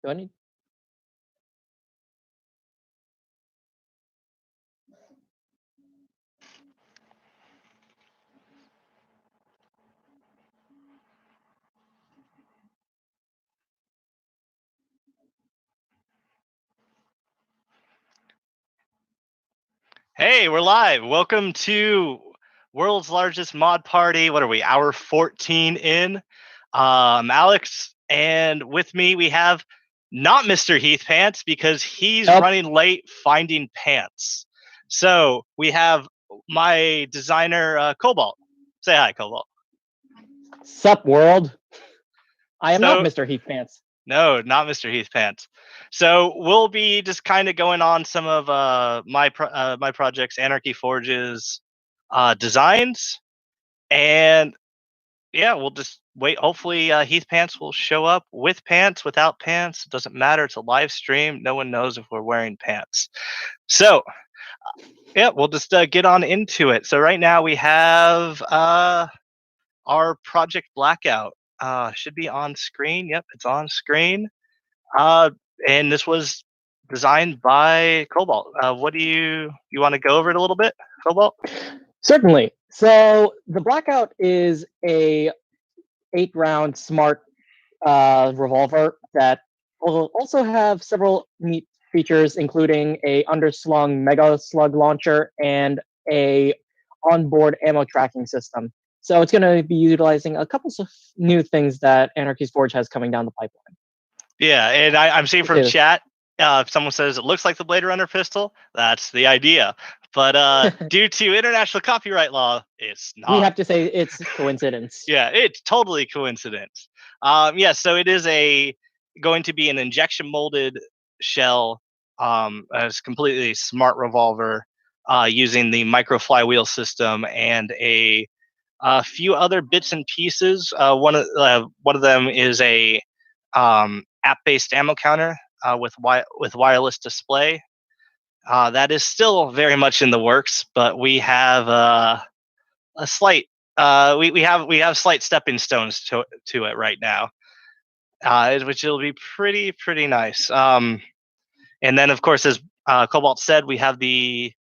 Do I need? Hey, we're live. Welcome to world's largest mod party. What are we? Hour 14 in. Alex, and with me we have not Mr. Heath Pants because he's Nope. running late finding pants. So we have my designer, Cobalt. Say hi, Cobalt. Sup, world? I am not So- Mr. Heath Pants. No, not Mr. Heath Pants. So we'll be just kind of going on some of my projects, Anarchy Forge's designs, and yeah, we'll just wait. Hopefully, Heath Pants will show up with pants, without pants. It doesn't matter. It's a live stream. No one knows if we're wearing pants. So yeah, we'll just get on into it. So right now we have our project Blackout. Should be on screen. Yep, it's on screen. And this was designed by Cobalt. What do you want to go over it a little bit, Cobalt? Certainly. So the Blackout is a 8-round smart revolver that will also have several neat features, including a underslung mega slug launcher and a onboard ammo tracking system. So it's going to be utilizing a couple of new things that Anarchy's Forge has coming down the pipeline. Yeah, and I'm seeing from It is. chat, if someone says it looks like the Blade Runner pistol, that's the idea. But due to international copyright law, it's not. We have to say it's coincidence. Yeah, it's totally coincidence. Yeah, so it is going to be an injection molded shell, as completely smart revolver, using the micro flywheel system and a few other bits and pieces. One of them is a app-based ammo counter with wireless display. That is still very much in the works, but we have a slight we have slight stepping stones to it right now, which will be pretty nice. And then of course, as Cobalt said, we have the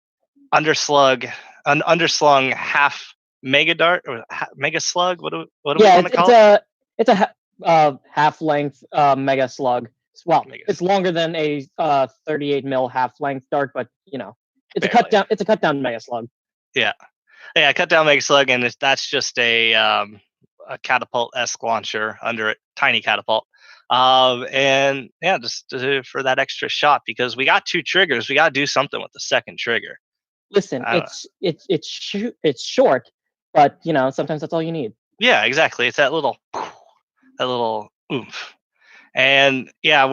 underslung half mega dart or mega slug. What do we want to call it? It's a half-length mega slug. Well, it's longer than a 38 mil half-length dart, but it's Barely. a cut down mega slug. Yeah, cut down mega slug, and that's just a catapult-esque launcher under it, tiny catapult. And yeah, just for that extra shot, because we got 2 triggers, we got to do something with the second trigger. Listen, it's short, but sometimes that's all you need. Yeah, exactly. It's that little oomph. And yeah,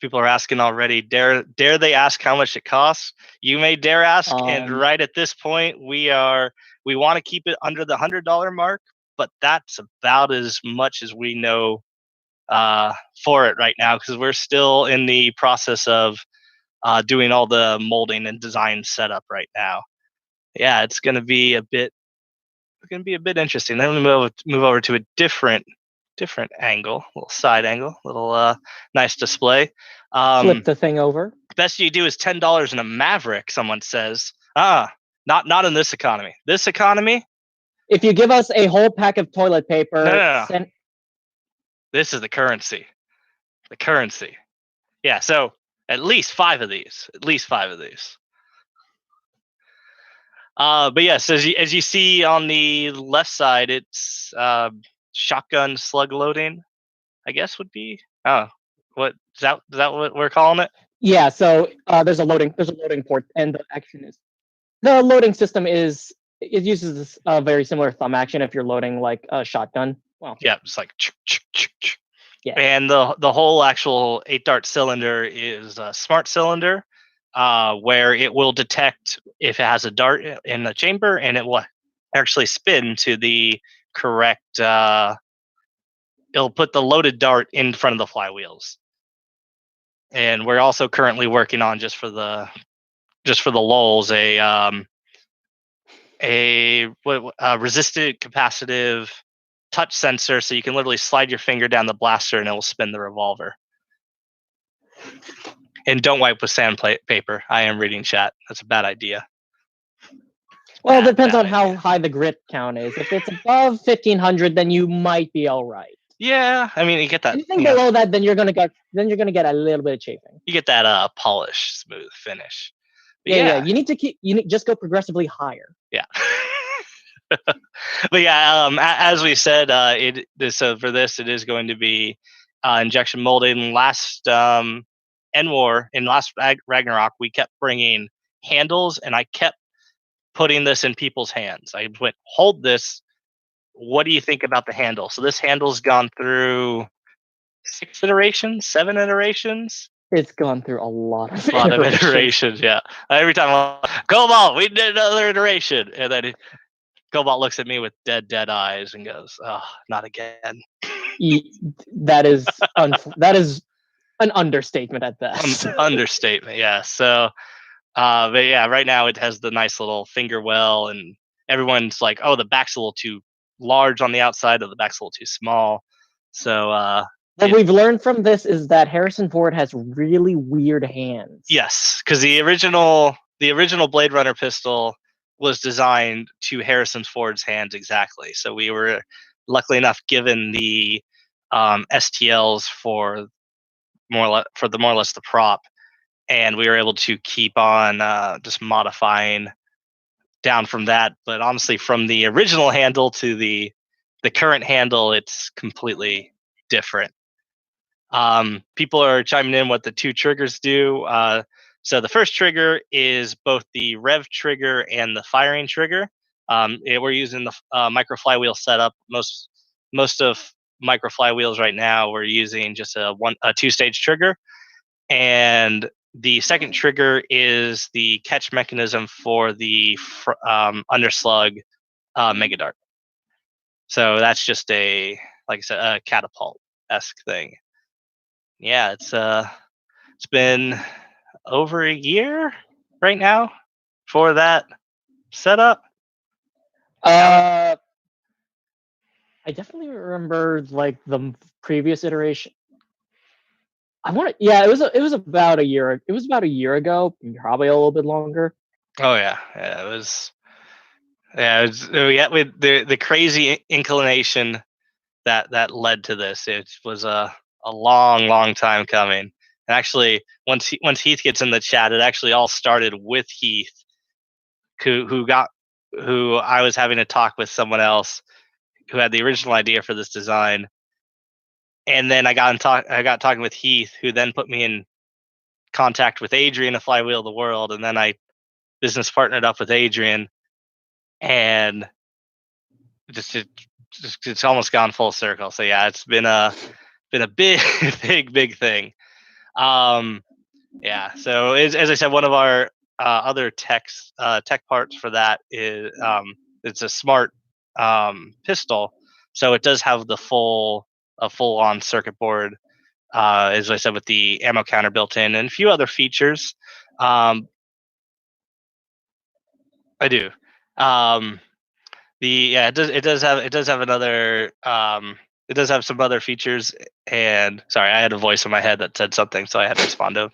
people are asking already. Dare they ask how much it costs? You may dare ask. And right at this point, we want to keep it under the $100 mark, but that's about as much as we know for it right now, because we're still in the process of doing all the molding and design setup right now. Yeah, it's going to be a bit interesting. Then we move over to a different angle, little side angle, little nice display. Flip the thing over. Best you do is $10 in a Maverick. Someone says, not in this economy. This economy. If you give us a whole pack of toilet paper, no. This is the currency. The currency. Yeah. So at least 5 of these. But yes, as you see on the left side, it's shotgun slug loading, I guess would be. What is that what we're calling it? Yeah. So there's a loading port, and the loading system uses a very similar thumb action if you're loading like a shotgun. Well, yeah, it's like. Yeah. And the whole actual 8-dart cylinder is a smart cylinder, where it will detect if it has a dart in the chamber, and it will actually spin to the correct. It'll put the loaded dart in front of the flywheels. And we're also currently working on, just for the lulz, a resistant capacitive touch sensor, so you can literally slide your finger down the blaster and it will spin the revolver. And don't wipe with sandpaper. I am reading chat. That's a bad idea. Well, it depends on how high the grit count is. If it's above 1500, then you might be all right. Yeah, I mean, you get that. Anything below that, then you're gonna get a little bit of chafing. You get that polished, smooth finish. But yeah. You need to just go progressively higher. Yeah. But yeah, as we said, for this, it is going to be injection molded. In last N-War, in last Ragnarok, we kept bringing handles, and I kept putting this in people's hands. I went, hold this. What do you think about the handle? So this handle's gone through 6 iterations, 7 iterations. It's gone through a lot of iterations. Yeah. Every time, Cobalt, we did another iteration, and then Cobalt looks at me with dead eyes and goes, "Oh, not again." That is that is an understatement at best. Understatement, yeah. So, but yeah, right now it has the nice little finger well, and everyone's like, "Oh, the back's a little too large on the outside, or the back's a little too small." So, what we've learned from this is that Harrison Ford has really weird hands. Yes, because the original Blade Runner pistol was designed to Harrison Ford's hands exactly. So we were luckily enough given the STLs for more or less the prop, and we were able to keep on just modifying down from that. But honestly, from the original handle to the current handle, it's completely different. People are chiming in what the 2 triggers do. So the first trigger is both the rev trigger and the firing trigger. We're using the micro flywheel setup. Most of micro flywheels right now, we're using just a 2-stage trigger, and the second trigger is the catch mechanism for the underslug mega dart. So that's just like I said, a catapult-esque thing. Yeah, it's been over a year right now for that setup. I definitely remember like the previous iteration. It was about a year. It was about a year ago, probably a little bit longer. Oh yeah, it was. Yeah, with the crazy inclination that led to this. It was a long time coming. And actually, once Heath gets in the chat, it actually all started with Heath, who I was having a talk with someone else who had the original idea for this design, and then I got talking with Heath, who then put me in contact with Adrian of Flywheel of the World, and then I business partnered up with Adrian, and it's almost gone full circle. So yeah, it's been a big thing. Yeah. So as I said, one of our other tech parts for that is it's a smart pistol, so it does have the full on circuit board, as I said, with the ammo counter built in and a few other features. I do. It does have another it does have some other features. And sorry, I had a voice in my head that said something, so I had to respond to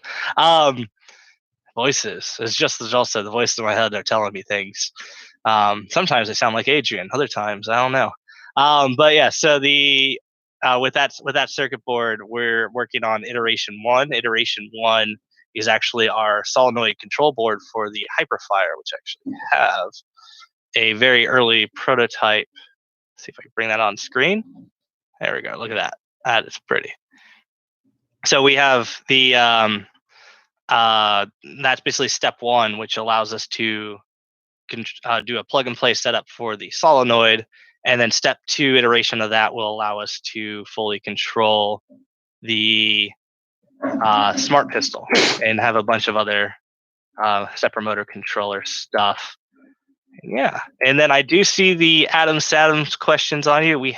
voices. It's just as also the voices in my head, they're telling me things. Sometimes they sound like Adrian, other times I don't know. But yeah, so the with that circuit board, we're working on iteration 1. Iteration 1 is actually our solenoid control board for the Hyperfire, which I actually have a very early prototype. Let's see if I can bring that on screen. There we go. Look at that. That is pretty. So we have the that's basically step 1, which allows us to do a plug and play setup for the solenoid, and then step 2 iteration of that will allow us to fully control the smart pistol and have a bunch of other separate motor controller stuff. Yeah, and then I do see the Adam Sadams questions on you. We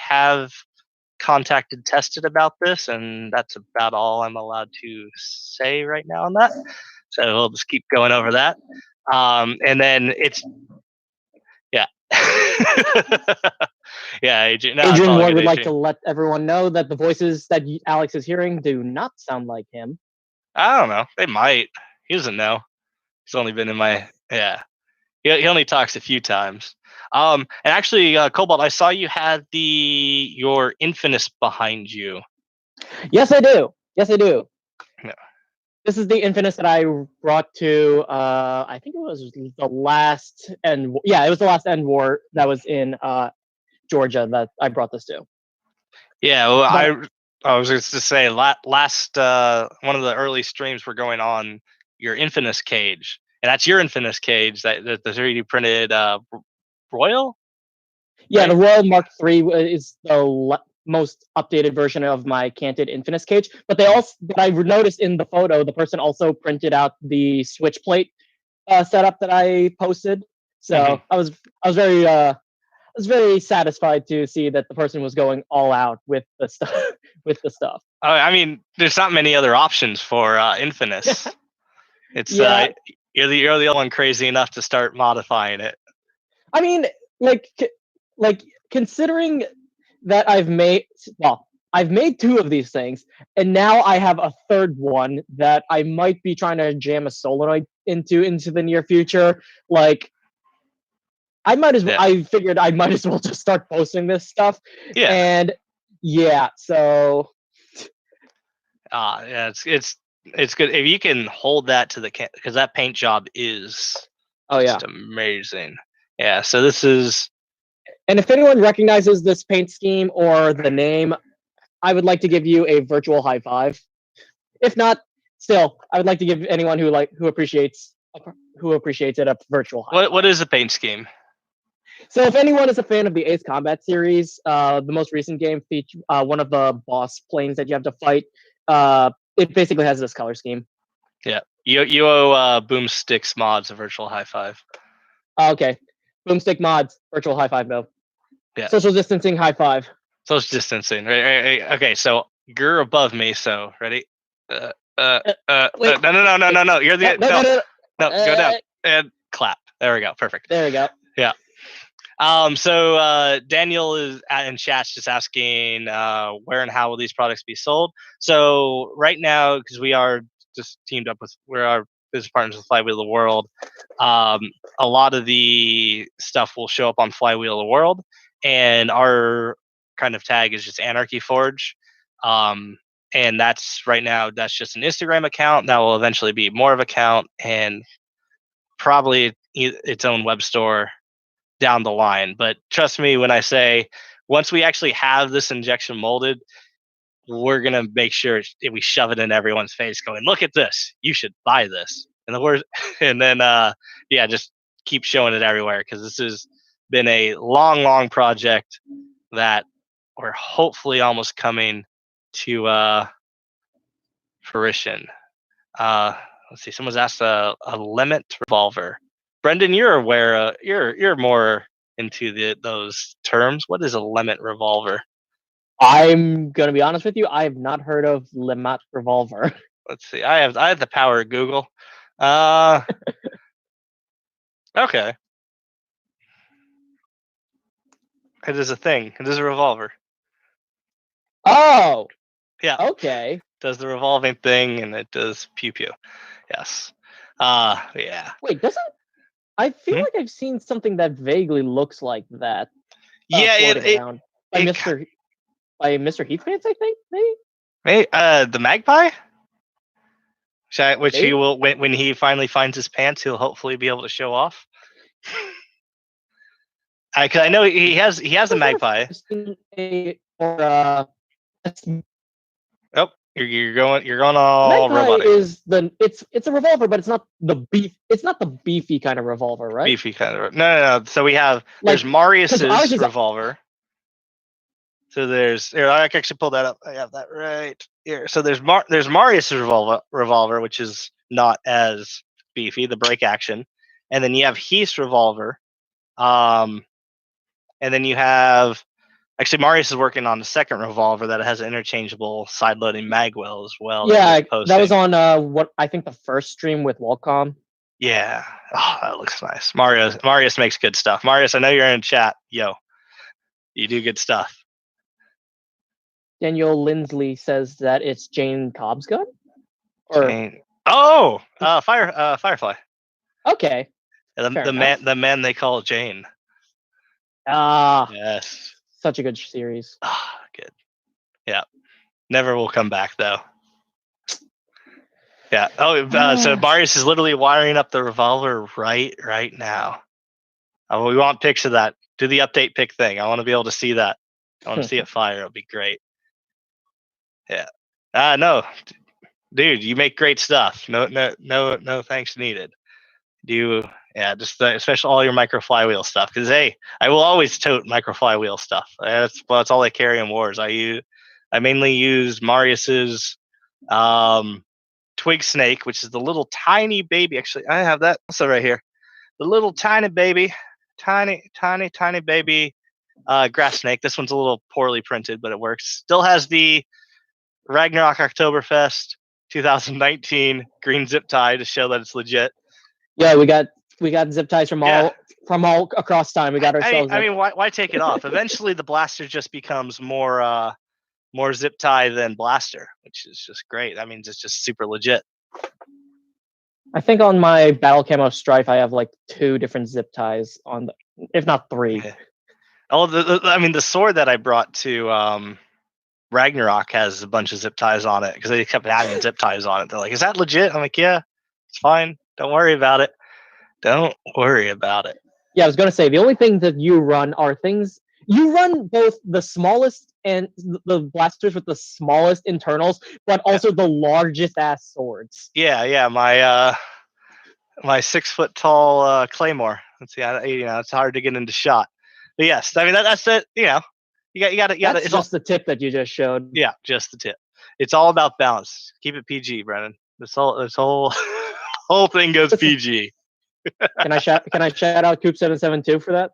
have contacted Tested about this, and that's about all I'm allowed to say right now on that. So we'll just keep going over that. And then it's yeah. Yeah, Adrian. No, it's Adrian all Ward good, would like to Adrian. let everyone know that the voices that Alex is hearing do not sound like him. I don't know. They might. He doesn't know. He's only been in my yeah. He only talks a few times. And actually, Cobalt, I saw you had your Infinus behind you. Yes, I do. Yes, I do. Yeah. This is the Infinus that I brought to. I think it was the last end. Yeah, it was the last end war that was in Georgia that I brought this to. Yeah, well, But I was just to say last one of the early streams were going on your Infinus cage, and that's your Infinus cage that the 3D printed Royal, yeah, the right? Royal Mark III is the most updated version of my canted Infinus cage. But I noticed in the photo, the person also printed out the switch plate setup that I posted. So I was very satisfied to see that the person was going all out with the stuff. with the stuff. I mean, there's not many other options for Infinus. It's Yeah, you're the only one crazy enough to start modifying it. I mean, like, like considering that I've made two of these things, and now I have a third one that I might be trying to jam a solenoid into the near future. Like, I might as well. Yeah, I figured I might as well just start posting this stuff, yeah, and yeah, so yeah. It's good if you can hold that to the because that paint job is oh yeah. just amazing. Yeah. So this is And if anyone recognizes this paint scheme or the name, I would like to give you a virtual high five. If not, still, I would like to give anyone who appreciates it a virtual high what five. is the paint scheme? So if anyone is a fan of the Ace Combat series, the most recent game features one of the boss planes that you have to fight. It basically has this color scheme. Yeah, you owe Boomsticks mods a virtual high five. Okay, Boomstick mods, virtual high five though. Yeah, Social distancing high five. social distancing. Right. Okay, so you're above me. So ready? Wait, No. You're no, the no, no, no. no. Go down and clap. There we go. Perfect. There we go. Yeah. So Daniel is in chat just asking where and how will these products be sold. So right now, because we are just teamed up with we're our business partners with Flywheel of the World, a lot of the stuff will show up on Flywheel of the World, and our kind of tag is just Anarchy Forge. And that's right now that's just an Instagram account that will eventually be more of an account and probably its own web store down the line. But trust me when I say once we actually have this injection molded, we're gonna make sure we shove it in everyone's face, going, "Look at this! You should buy this." And the word, and then yeah, just keep showing it everywhere because this has been a long project that we're hopefully almost coming to fruition. Let's see. Someone's asked a limit revolver. Brendan, you're aware. You're more into those terms. What is a limit revolver? I'm gonna be honest with you. I have not heard of Lemat revolver. Let's see. I have the power of Google. Okay. It is a thing. It is a revolver. Oh, Yeah. okay. It does the revolving thing and it does pew pew. Yes. Yeah. Wait, doesn't I feel Hmm? like I've seen something that vaguely looks like that Yeah. floating around by It Mr. Heathpants, I think maybe. the magpie. Which he Maybe? will when he finally finds his pants, he'll hopefully be able to show off. Because I know he has a magpie. Oh, you're going all Magpie robotic, is it's a revolver, but it's not the beefy kind of revolver, right? beefy kind of. No. So there's Like, because Marius's ours is revolver. So here, I can actually pull that up. I have that right here. So there's Marius's revolver, which is not as beefy, the break action, and then you have Heath's revolver, and then you have actually Marius is working on the second revolver that has an interchangeable side loading magwell as well. yeah, That, that was on what I think the first stream with Walcom. Yeah. Oh, that looks nice. Marius makes good stuff. Marius, I know you're in chat. Yo. You do good stuff. Daniel Lindsley says that it's Jane Cobb's gun. Jane. Firefly. Okay. The man they call Jane. Yes. Such a good series. Good. Yeah. Never will come back though. Yeah. So Marius is literally wiring up the revolver right now. We want pics of that. Do the update pic thing. I want to be able to see that. I want to see it fire. It'll be great. Yeah. No, dude, you make great stuff. No thanks needed. Just especially all your micro flywheel stuff. Because hey, I will always tote micro flywheel stuff. That's all I carry in wars. I mainly use Marius's twig snake, which is the little tiny baby. Actually, I have that also right here. The little tiny baby, tiny baby grass snake. This one's a little poorly printed, but it works. Still has the Ragnarok Oktoberfest 2019 green zip tie to show that it's legit. Yeah, we got zip ties from all across time. We got ourselves. I mean, why take it off? Eventually, the blaster just becomes more zip tie than blaster, which is just great. That means it's just super legit. I think on my battle camo strife, I have like 2 different zip ties on, if not 3. Yeah. Oh, the sword that I brought to Ragnarok has a bunch of zip ties on it because they kept adding zip ties on it. They're like, "Is that legit?" I'm like, "Yeah, it's fine. Don't worry about it. Don't worry about it." Yeah, I was gonna say the only thing that you run are things you run both the smallest and the blasters with the smallest internals, but also the largest ass swords. Yeah. My 6 foot tall claymore. Let's see, it's hard to get into shot. But yes, I mean that's it. You got to. That's just the tip that you just showed. Yeah, just the tip. It's all about balance. Keep it PG, Brennan. This whole whole thing goes PG. Can I shout out Coop772 for that?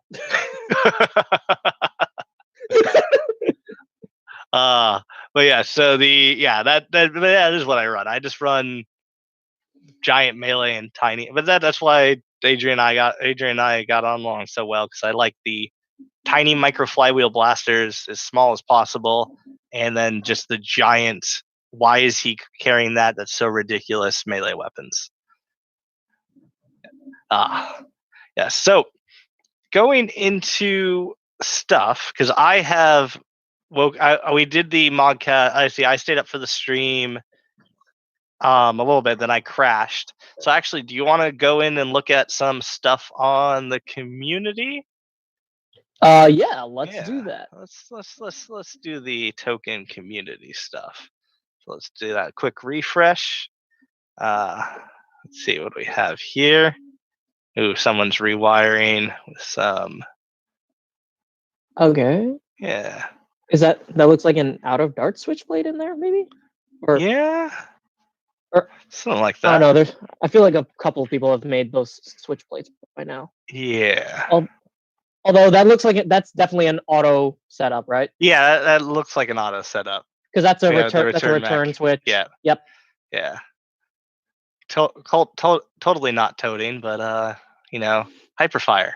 But yeah, so that is what I run. I just run giant melee and tiny, but that's why Adrian and I got on along so well, because I like the tiny micro flywheel blasters as small as possible, and then just the giant. Why is he carrying that? That's so ridiculous. Melee weapons. Yeah. So going into stuff, because I have we did the modcast. I stayed up for the stream a little bit, then I crashed. So actually, do you want to go in and look at some stuff on the community? Yeah, let's do that. Let's do the token community stuff. So let's do that quick refresh. Let's see what we have here. Ooh, someone's rewiring with some. Okay. Yeah. Is that looks like an out of dart switchblade in there, maybe? Or yeah. Or something like that. I don't know. I feel like a couple of people have made those switchblades by now. Yeah. Although that looks like that's definitely an auto setup, right? Yeah, that looks like an auto setup. Because that's a return. That's a return switch. Yeah. Yep. Yeah. Totally not toting, but hyperfire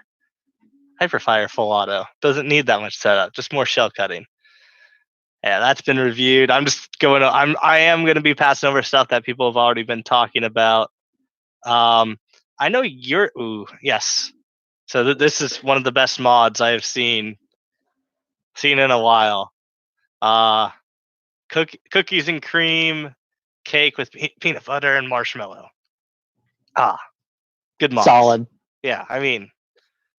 full auto doesn't need that much setup, just more shell cutting. Yeah, that's been reviewed. I'm just going. I am going to be passing over stuff that people have already been talking about. I know you're. Ooh, yes. So this is one of the best mods I have seen in a while. Cookies and cream cake with peanut butter and marshmallow. Good mods. Solid. Yeah, I mean,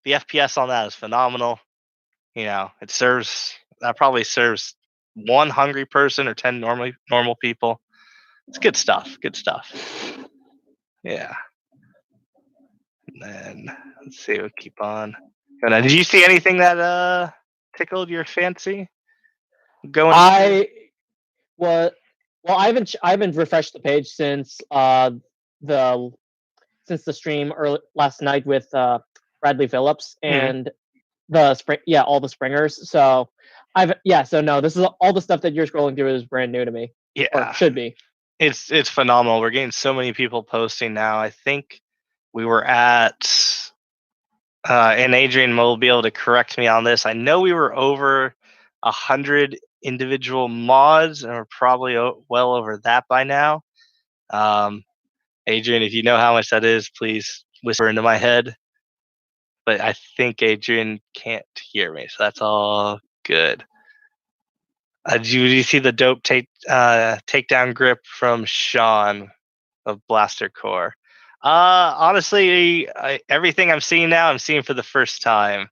the FPS on that is phenomenal. That probably serves 1 hungry person or 10 normal people. It's good stuff. Good stuff. Yeah. And then let's see. We'll keep on. Did you see anything that tickled your fancy? Well, I haven't refreshed the page since the stream last night with Bradley Phillips and all the springers. So no, this is all the stuff that you're scrolling through is brand new to me. Yeah, or should be. It's phenomenal. We're getting so many people posting now. I think we were at and Adrian will be able to correct me on this. I know we were over 100 individual mods, and we're probably well over that by now. Adrian, if you know how much that is, please whisper into my head. But I think Adrian can't hear me, so that's all good. Did you see the dope takedown grip from Sean of Blaster Core? Honestly, everything I'm seeing now, I'm seeing for the first time.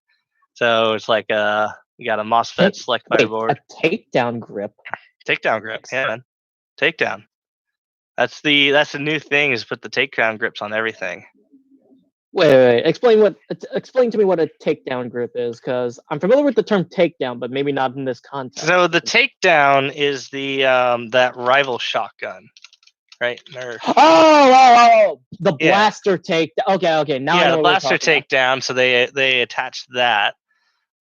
So it's like you got a MOSFET select fireboard. A takedown grip. Takedown grip, yeah, man. Takedown. That's the new thing, is put the takedown grips on everything. Wait. Explain to me what a takedown grip is, because I'm familiar with the term takedown, but maybe not in this context. So the takedown is the that rival shotgun, right? Oh, the blaster takedown. Okay. Now I know the what blaster takedown. So they attached that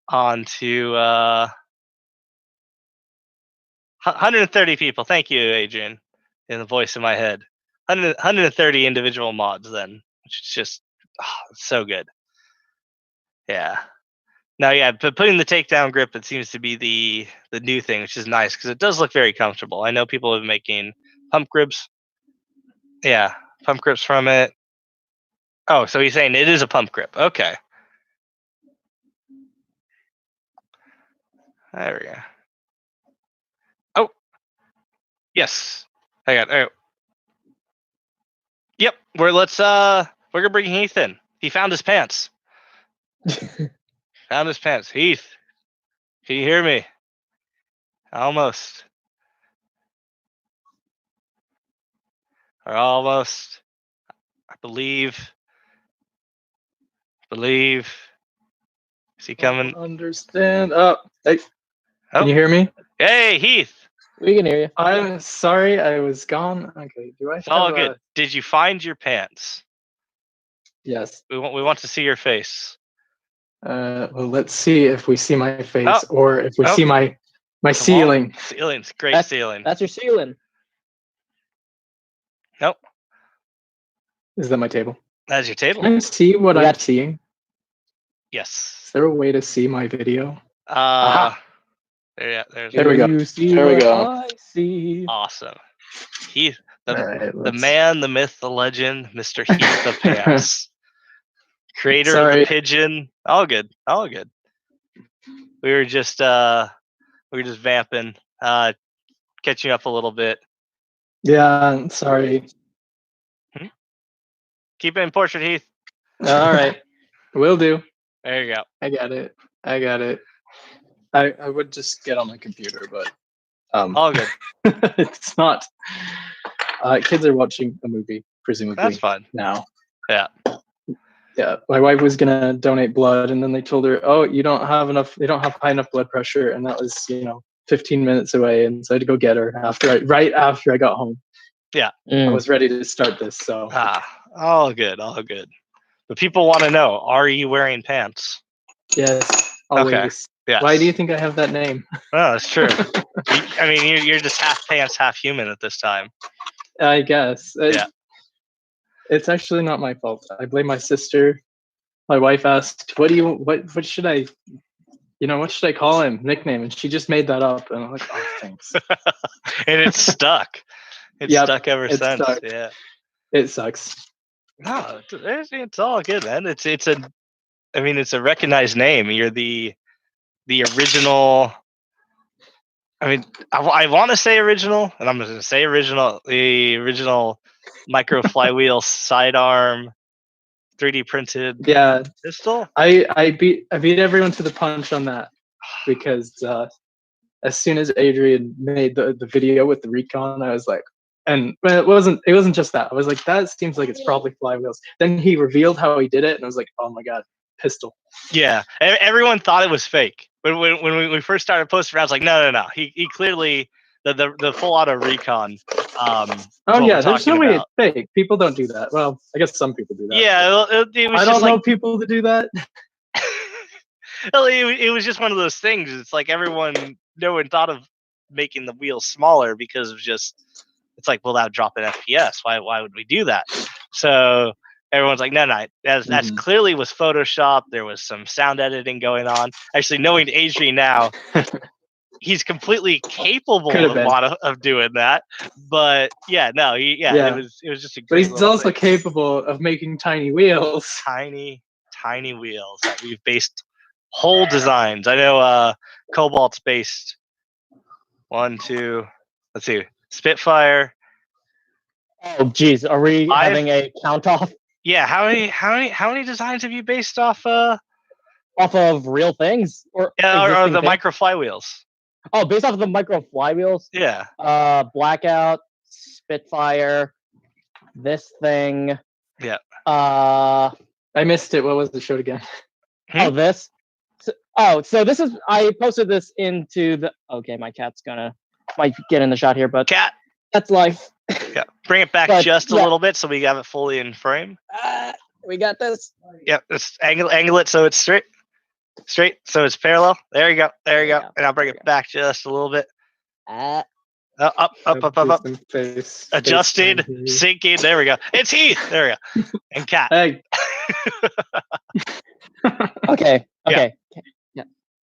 onto 130 people. Thank you, Adrian, in the voice in my head. 130 individual mods then, which is just so good. Yeah. Now, yeah, but putting the takedown grip, it seems to be the new thing, which is nice because it does look very comfortable. I know people have been making pump grips. Yeah, pump grips from it. Oh, so he's saying it is a pump grip. Okay. There we go. Oh, yes. I got. Oh. Yep. We're gonna bring Heath in. He found his pants. Found his pants. Heath, can you hear me? Almost. Or almost. I believe. Is he coming? Understand. Oh, hey. Oh. Can you hear me? Hey, Heath. We can hear you. I'm sorry, I was gone. Okay, do I It's all have good. Did you find your pants? Yes. We want to see your face. Well, let's see if we see my face or if we see my ceiling. Ceiling's great. Ceiling. That's your ceiling. Nope. Is that my table? That's your table. Can I see what I'm seeing? Yes. Is there a way to see my video? Aha. There we go. There we go. I see. Awesome. Heath, Right, the man, the myth, the legend, Mr. Heath the Pants. Creator of the pigeon. All good. We were just vamping, catching up a little bit. Yeah, sorry. Keep it in portrait, Heath. All right. Will do. There you go. I got it. I would just get on my computer, but all good. It's not. Kids are watching a movie, presumably. That's fun. Now. Yeah. Yeah. My wife was gonna donate blood, and then they told her, "Oh, you don't have high enough blood pressure," and that was 15 minutes away, and so I had to go get her right after I got home. Yeah. I was ready to start this. So. All good. But people want to know: are you wearing pants? Yes. Always. Okay. Yes. Why do you think I have that name? Oh, that's true. I mean, you're just half pants, half human at this time. I guess. Yeah. It's actually not my fault. I blame my sister. My wife asked, "What should I call him? Nickname?" And she just made that up, and I'm like, "Oh, thanks." And it's stuck. It's stuck ever since. Stuck. Yeah. It sucks. No, it's all good, man. It's a recognized name. You're the original. I mean, I want to say original, and I'm going to say original. The original micro flywheel sidearm, 3D printed. Yeah. Pistol. I beat everyone to the punch on that because as soon as Adrian made the video with the recon, I was like, and it wasn't just that. I was like, that seems like it's probably flywheels. Then he revealed how he did it, and I was like, oh my god, pistol. Yeah, everyone thought it was fake. When we first started posting around, I was like, no. He clearly the full auto recon. Oh yeah, there's no way it's fake. People don't do that. Well, I guess some people do that. Yeah, it was I don't know people that do that. It was just one of those things. It's like no one thought of making the wheels smaller because of just. It's like, well, that would drop an FPS. Why would we do that? So everyone's like, no, that's clearly was Photoshop. There was some sound editing going on. Actually, knowing Adrian now, he's completely capable of doing that. But yeah, no, it was just a great. But he's also capable of making tiny wheels. Tiny wheels that we've based whole designs. I know Cobalt's based 1, 2. Let's see, Spitfire. Oh, geez, are we having a count off? Yeah, how many designs have you based off? Off of real things or the micro flywheels? Oh, based off of the micro flywheels. Yeah. Blackout, Spitfire, this thing. Yeah. I missed it. What was the show again? Oh, this. So this is. I posted this into the. Okay, my cat's might get in the shot here, but cat. That's life. Yeah, bring it back just a little bit so we have it fully in frame. We got this. Yep, just angle it so it's straight, so it's parallel. There you go, and I'll bring it back just a little bit. Up. Adjusted, sinking. There we go. It's Heath. There we go. And Cat. Hey. Okay.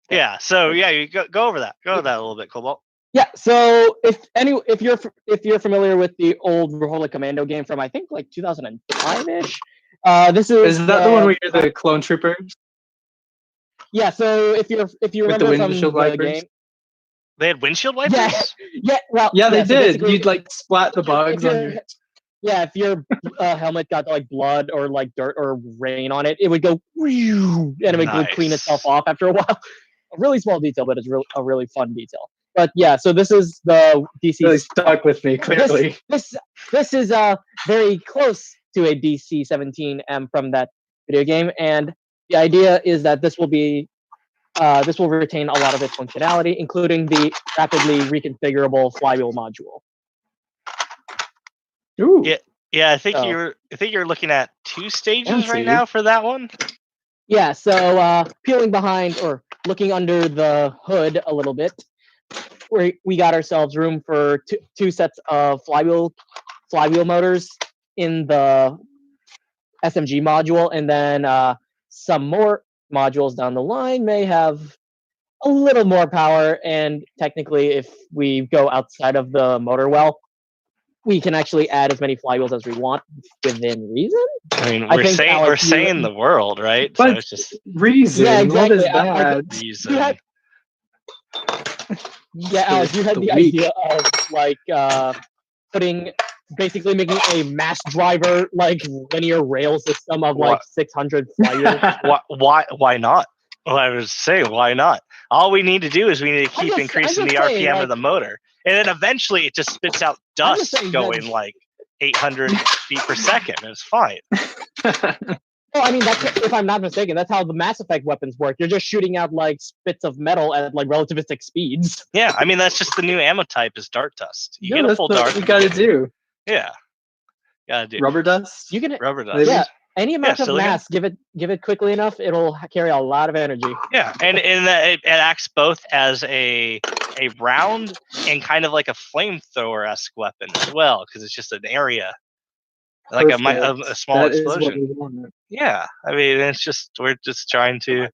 Yeah. So yeah, you go over that. Go over that a little bit, Cobalt. Yeah. So if you're familiar with the old Republic Commando game from I think like 2005-ish, this is that the one where you're the clone troopers? Yeah. So if you remember from the game. They had windshield wipers? Yeah, well... Yeah, they did. You'd, like, splat the bugs on your... Yeah, if your helmet got, like, blood or, like, dirt or rain on it, it would go... And it would clean itself off after a while. A really small detail, but it's a really fun detail. But, yeah, so this is the DC... Really stuck with me, clearly. This is very close to a DC-17M from that video game, and the idea is that this will retain a lot of its functionality, including the rapidly reconfigurable flywheel module. Ooh. Yeah. I think you're looking at 2 stages right now for that one. Yeah. So peeling behind or looking under the hood a little bit, we got ourselves room for two sets of flywheel motors in the SMG module, and then some more modules down the line may have a little more power, and technically if we go outside of the motor well, we can actually add as many flywheels as we want within reason. I mean, we're saying the world, right? But so it's just reason. Yeah, exactly. What is that? Reason. Alex, you had the idea of like basically making a mass driver like linear rail system of like 600 flywheels. Why not? Well, I was saying, why not? All we need to do is we need to keep increasing the RPM of the motor, and then eventually it just spits out dust going like 800 feet per second. And it's fine. Well, I mean, if I'm not mistaken, that's how the Mass Effect weapons work. You're just shooting out like spits of metal at like relativistic speeds. Yeah, I mean that's just the new ammo type is dart dust. You get a full dart. You gotta do. Yeah, gotta do rubber dust. You can rubber dust. Yeah, any amount of mass, give it quickly enough, it'll carry a lot of energy. Yeah, and it acts both as a round and kind of like a flamethrower-esque weapon as well, because it's just an area. Like a small explosion. Yeah, I mean, we're just trying to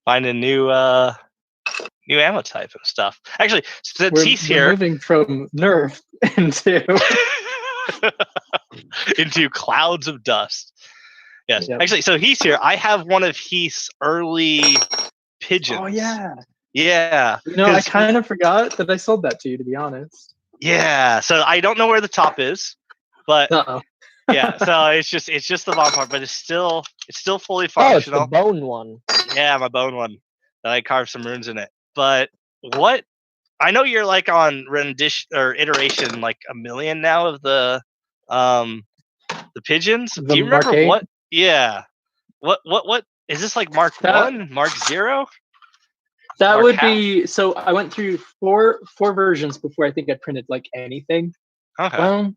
find a new ammo type and stuff. Actually, Heath here. We're moving from Nerf into clouds of dust. Yes, actually, so Heath here. I have one of Heath's early pigeons. Oh yeah. Yeah. You know, I kind of forgot that I sold that to you, to be honest. Yeah. So I don't know where the top is, but. Yeah, so it's just the bottom part, but it's still fully functional. Oh, it's the bone one. Yeah, my bone one. That I carved some runes in it. But what? I know you're like on rendition or iteration like 1 million now of the pigeons. Do you remember what? Yeah. What is this like Mark 1, Mark 0? That Mark would be so. I went through four versions before I think I printed like anything. Okay.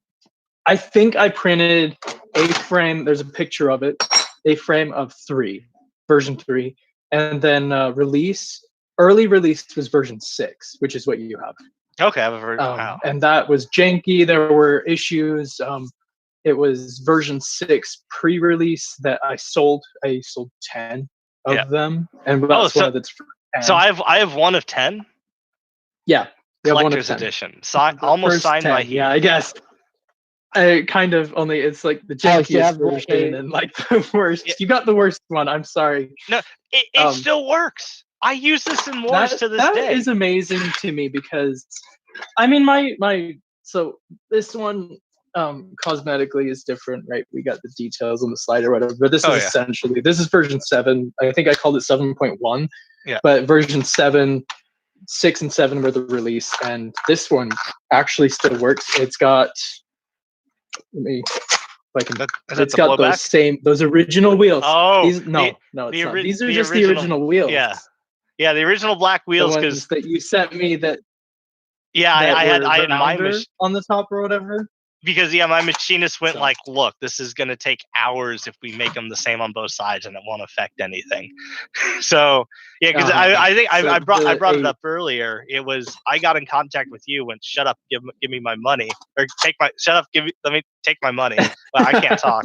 I think I printed a frame. There's a picture of it. A frame of 3, version 3, and then early release was version 6, which is what you have. Okay, I have a version. Wow. And that was janky. There were issues. it was version 6 pre-release that I sold. I sold 10 of them, and that's one of the for 10. So I have one of 10. Yeah, Collector's edition. Almost signed 10, by Heath. Yeah, I guess. I kind of only it's like the jankiest version and like the worst. Yeah. You got the worst one. I'm sorry. No, it still works. I use this in wars to this day. That is amazing to me because, I mean, my so this one cosmetically is different, right? We got the details on the slide or whatever, but this is essentially this is version 7. I think I called it 7.1. Yeah. But version 7, 6, and 7 were the release, and this one actually still works. It's got it's got those original wheels. Oh, it's not. These are just the original wheels. Yeah, the original black wheels because that you sent me that. Yeah, I had my on the top or whatever. Because my machinist went like, look, this is gonna take hours if we make them the same on both sides, and it won't affect anything. So because I think I brought it up earlier. It was I got in contact with you when shut up, give me my money, or let me take my money. Well, I can't talk.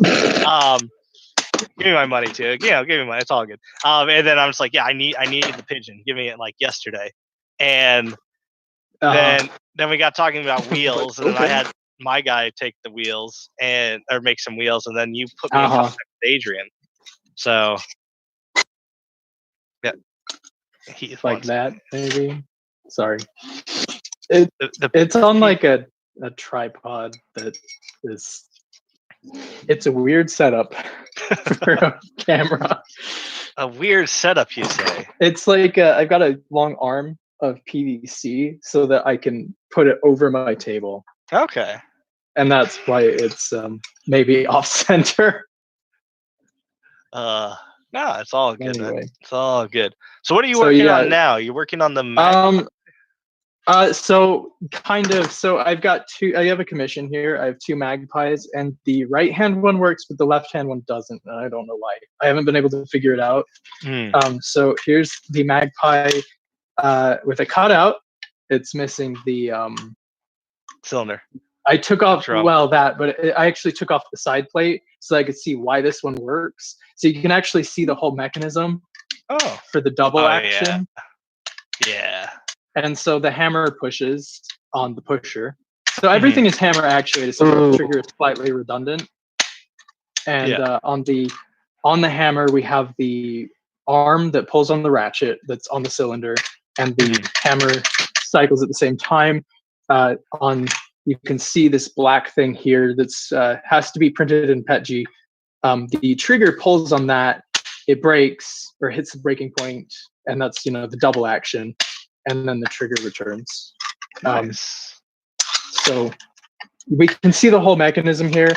Give me my money too. Give me money. It's all good. And then I was like, I needed the pigeon. Give me it like yesterday, and then we got talking about wheels, and then I had my guy take the wheels or make some wheels, and then you put me in contact with Adrian. So yeah, like that maybe. Sorry, it's on like a tripod that is. It's a weird setup for a camera. A weird setup, you say? It's like I've got a long arm of PVC so that I can put it over my table. Okay. And that's why it's maybe off center. No, it's all good. Anyway. It's all good. So what are you working on now? You're working on the so kind of. So I've got I have a commission here. I have 2 magpies, and the right hand one works, but the left hand one doesn't. And I don't know why. I haven't been able to figure it out. So here's the magpie with a cutout. It's missing the cylinder. I took off but I actually took off the side plate so I could see why this one works. So you can actually see the whole mechanism. For the double action. Yeah. And so the hammer pushes on the pusher. So everything is hammer actuated. So the trigger is slightly redundant. And on the hammer, we have the arm that pulls on the ratchet that's on the cylinder, and the hammer cycles at the same time. You can see this black thing here that's has to be printed in PETG. The trigger pulls on that, it breaks or hits the breaking point, and that's the double action, and then the trigger returns. Nice. So we can see the whole mechanism here.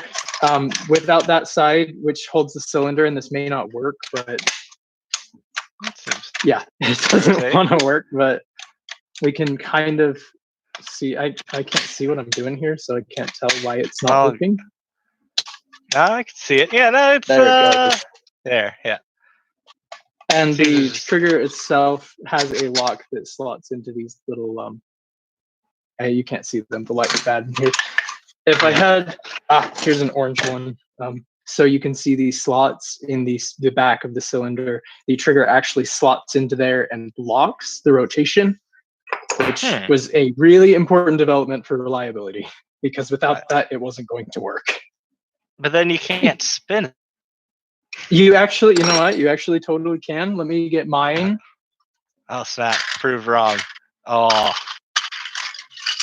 Without that side, which holds the cylinder, and this may not work, but it doesn't want to work, but we can kind of see. I can't see what I'm doing here, so I can't tell why it's not working. No, I can see it. Yeah, no, it's there. Yeah. And the trigger itself has a lock that slots into these little you can't see them. The light's bad in here. If I had here's an orange one. So you can see these slots in the back of the cylinder. The trigger actually slots into there and blocks the rotation, which was a really important development for reliability, because without that, it wasn't going to work. But then you can't spin it. You actually, you know what? You actually totally can. Let me get mine. Oh, snap. Proved wrong. Oh.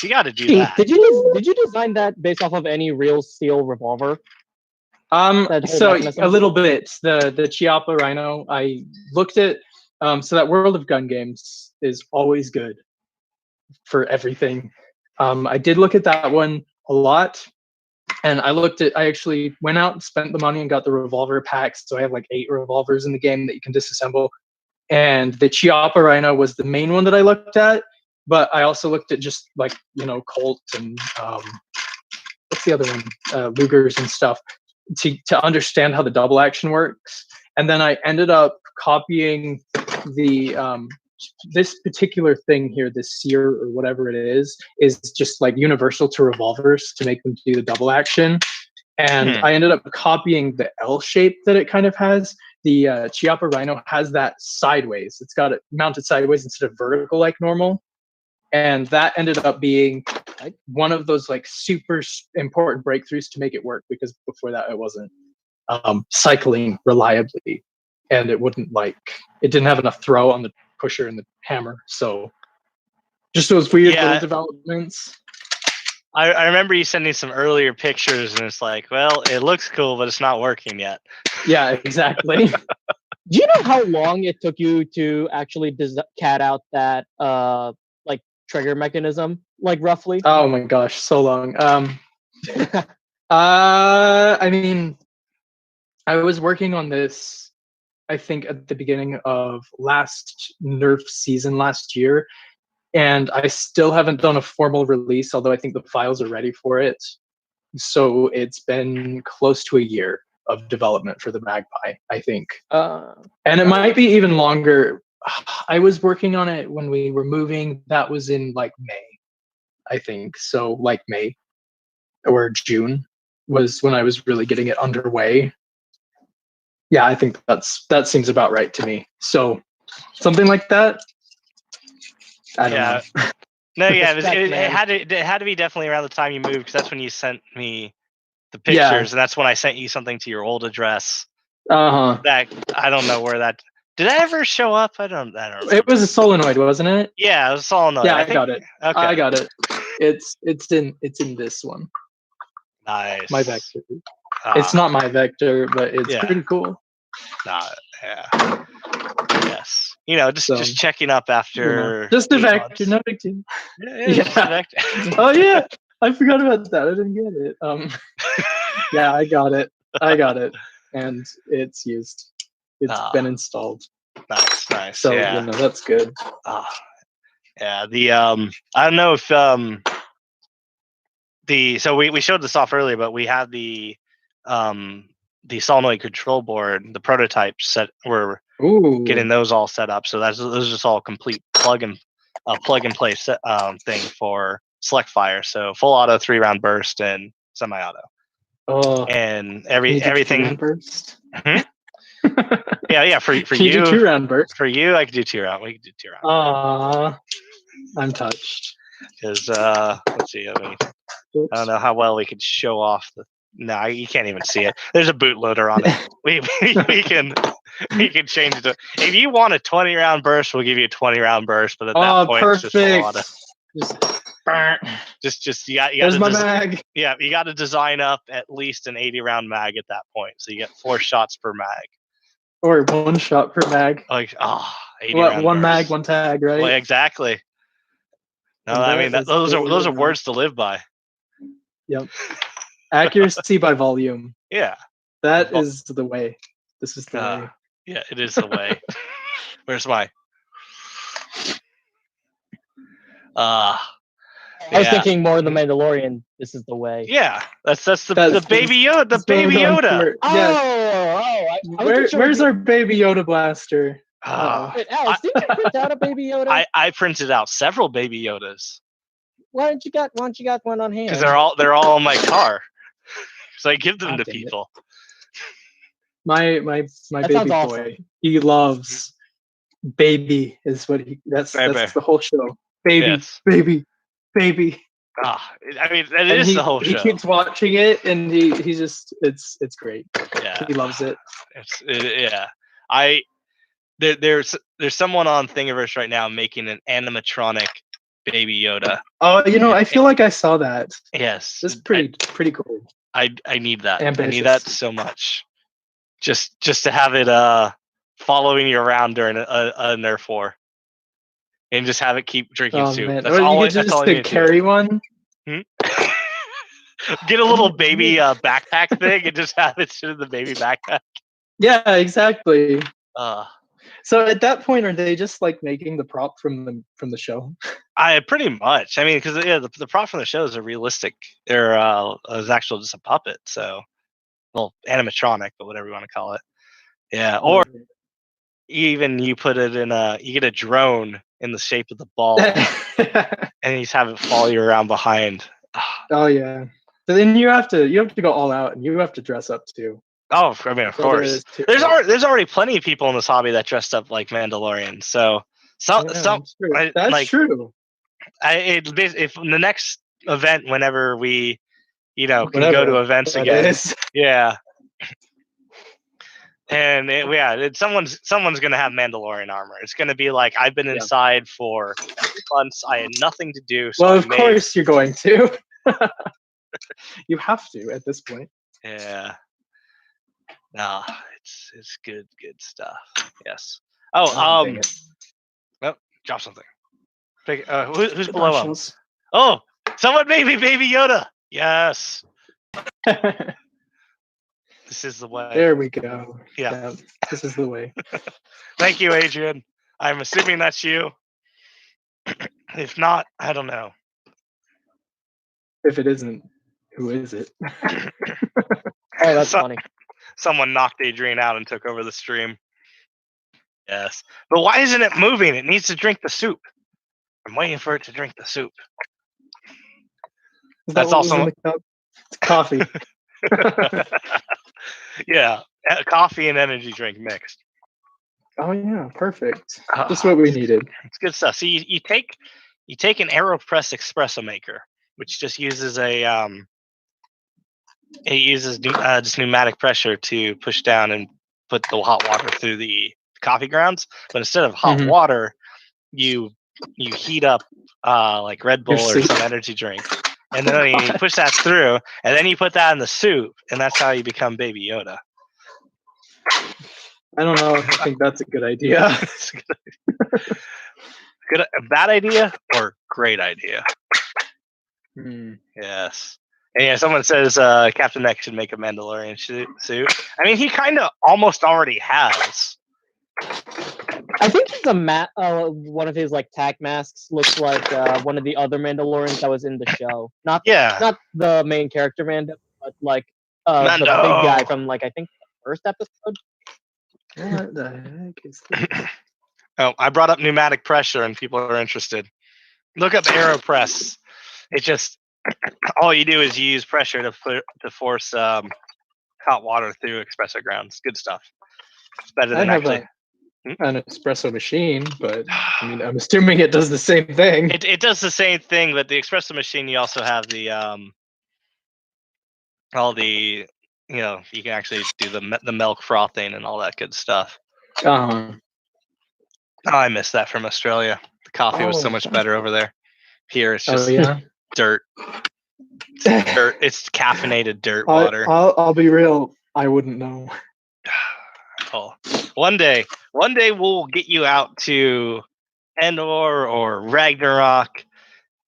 You got to do that. Did you design that based off of any real steel revolver? So a little bit. The Chiappa Rhino, I looked at so that World of Gun Games is always good for everything. I did look at that one a lot, and I actually went out and spent the money and got the revolver packs. So I have like 8 revolvers in the game that you can disassemble. And the Chiappa Rhino was the main one that I looked at, but I also looked at just like, Colt and what's the other one? Lugers and stuff to understand how the double action works. And then I ended up copying the this particular thing here, this sear or whatever it is just like universal to revolvers to make them do the double action. And I ended up copying the L shape that it kind of has. The Chiapa Rhino has that sideways. It's got it mounted sideways instead of vertical like normal. And that ended up being like one of those like super important breakthroughs to make it work, because before that it wasn't cycling reliably, and it didn't have enough throw on the pusher and the hammer. So just those weird little developments. I remember you sending some earlier pictures, and it's like, well, it looks cool, but it's not working yet. Yeah, exactly. Do you know how long it took you to actually cat out that like trigger mechanism, like roughly? Oh my gosh, so long. I mean, I was working on this, I think, at the beginning of last Nerf season last year, and I still haven't done a formal release, although I think the files are ready for it. So it's been close to a year of development for the Magpie, I think. And it might be even longer. I was working on it when we were moving. That was in like May, I think. So like May or June was when I was really getting it underway. Yeah, I think that seems about right to me. So something like that. I don't know. No, yeah, Respect, it man. had to be definitely around the time you moved, because that's when you sent me the pictures, and that's when I sent you something to your old address. That I don't know where that. Did I ever show up? I don't. It was a solenoid, wasn't it? Yeah, it was a solenoid. Yeah, I got it. Okay. I got it. It's in this one. Nice. My vector. It's not my vector, but it's pretty cool. Yeah. Yes. Just checking up after. Just a vector, no big deal. Yeah. Oh yeah, I forgot about that. I didn't get it. Yeah, I got it, and it's used. It's been installed. Nice. So yeah. That's good. Yeah. I don't know if so we showed this off earlier, but we had the solenoid control board, the prototypes set. We're getting those all set up. So those are just all complete plug and play thing for select fire. So full auto, 3-round burst, and semi-auto. Oh, and everything. Burst. Yeah. For you, 2-round burst. For you, I could do 2-round. We could do 2-round. Aww, I'm touched. Because let's see. I don't know how well we could show off the. No, you can't even see it. There's a bootloader on it. we can change it to. If you want a 20-round burst, we'll give you a 20-round burst. But at that point, perfect. It's just you got. There's my mag. Yeah, you got to design up at least an 80-round mag at that point, so you get 4 shots per mag. Or 1 shot per mag. 80-round one burst. mag, 1 tag, right? Well, exactly. No, I mean those are words to live by. Yep. Accuracy by volume. Yeah. That is the way. This is the way. Yeah, it is the way. Where's my? I was thinking more of the Mandalorian. This is the way. Yeah, that's the baby Yoda. The baby Yoda. Where's our baby Yoda blaster? Wait, Alex, didn't you print out a baby Yoda? I printed out several baby Yodas. Why don't you got one on hand? Because they're all in my car, so I give them to people. My baby boy, he loves baby. Is what that's the whole show. Baby, yes. baby. I mean, it is the whole show. He keeps watching it, and he just it's great. Yeah, he loves it. There's someone on Thingiverse right now making an animatronic baby Yoda. Oh, I feel like I saw that. Yes, it's pretty cool. I need that. Ambitious. I need that so much. Just to have it following you around during a Nerf war. And just have it keep drinking soup. Man. That's all. That's all you need to carry one. Get a little baby backpack thing and just have it sit in the baby backpack. Yeah, exactly. So at that point, are they just like making the prop from the show? Pretty much. I mean, because the prop from the show is a realistic. They're is actually just a puppet. So, well, animatronic, but whatever you want to call it. Yeah, or even you put it in you get a drone in the shape of the ball, and you just have it follow you around behind. Oh yeah, So then you have to go all out, and you have to dress up too. Oh, I mean, of So there course. is too. There's already plenty of people in this hobby that dressed up like Mandalorian. So Yeah, that's true. That's true. If the next event, whenever we, can go Whatever to events that again, is. yeah. And someone's gonna have Mandalorian armor. It's gonna be like, I've been inside for months. I had nothing to do. So Well, of course you're going to. You have to at this point. Yeah. No, it's good stuff. Yes. Oh, dang it. drop something. Who's below him? Bombshells. Oh, someone made me Baby Yoda. Yes. This is the way. There we go. Yeah. This is the way. Thank you, Adrian. I'm assuming that's you. If not, I don't know. If it isn't, who is it? Oh, that's funny. Someone knocked Adrian out and took over the stream. Yes. But why isn't it moving? It needs to drink the soup. I'm waiting for it to drink the soup. That's also in the cup? It's coffee. Yeah, coffee and energy drink mixed. Oh yeah, perfect. Just what we needed. It's good stuff. So you take an AeroPress espresso maker, which just uses just pneumatic pressure to push down and put the hot water through the coffee grounds. But instead of hot water, you heat up like Red Bull or some energy drink, and then you push that through, and then you put that in the soup, and that's how you become Baby Yoda. I don't know if I think that's a good idea. Bad idea or great idea? Yes. And yeah, someone says Captain X should make a Mandalorian suit. I mean, he kind of almost already has. I think he's one of his like tag masks looks like one of the other Mandalorians that was in the show. Not the main character Mando, but like the big guy from like I think the first episode. What the heck is this? Oh, I brought up pneumatic pressure and people are interested. Look up AeroPress. It just all you do is you use pressure to force hot water through espresso grounds. Good stuff. It's better than actually an espresso machine, but I mean, I'm assuming it does the same thing. It does the same thing, but the espresso machine, you also have the all the you can actually do the milk frothing and all that good stuff. Oh, I miss that from Australia. The coffee was so much better over there. Here it's just dirt. It's dirt. It's caffeinated dirt water. I'll be real. I wouldn't know. Oh, one day we'll get you out to Endor or Ragnarok,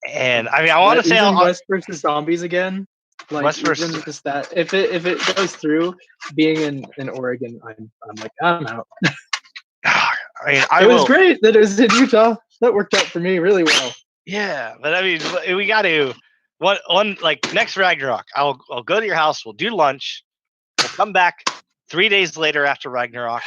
and I mean I want to say West versus Zombies again. Like West versus just that. If it goes through, being in Oregon, I'm like I'm out. I mean, it was great that it was in Utah. That worked out for me really well. Yeah, but I mean, we got to one like next Ragnarok. I'll go to your house. We'll do lunch. We'll come back 3 days later after Ragnarok.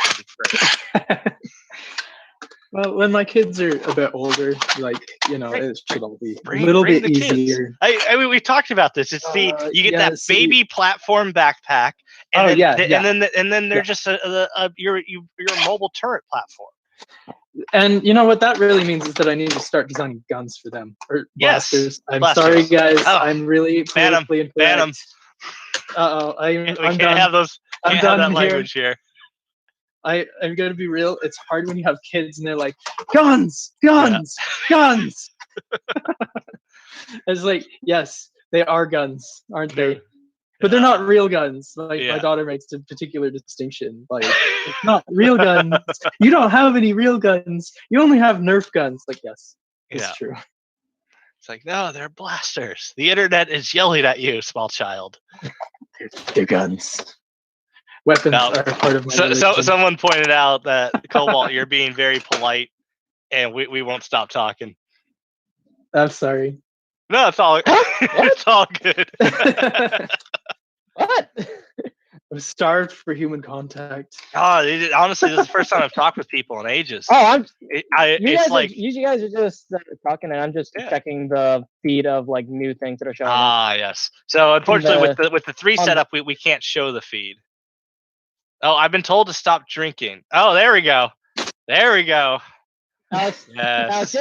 Well, when my kids are a bit older, like it should all be a little bit easier. I mean, we talked about this. It's you get that baby platform backpack, and then they're just you're a mobile turret platform. And you know what that really means is that I need to start designing guns for them or blasters. I'm sorry, guys. I'm really politically incorrect. I'm done. I'm done here. I'm gonna be real. It's hard when you have kids and they're like, guns. It's like, yes, they are guns, aren't they? But they're not real guns. Like my daughter makes a particular distinction. Like it's not real guns. You don't have any real guns. You only have Nerf guns. Like yes, it's true. It's like no, they're blasters. The internet is yelling at you, small child. They're guns. Weapons are part of my religion. Someone pointed out that Cobalt, you're being very polite, and we won't stop talking. I'm sorry. No, it's all it's all good. What? I'm starved for human contact. Oh, honestly, this is the first time I've talked with people in ages. Oh, It's like you guys are just talking, and I'm just Yeah. checking the feed of like new things that are showing up. yes. So unfortunately, with the 3 on the- setup, we can't show the feed. Oh, I've been told to stop drinking. Oh, there we go. There we go. Alex, Yes,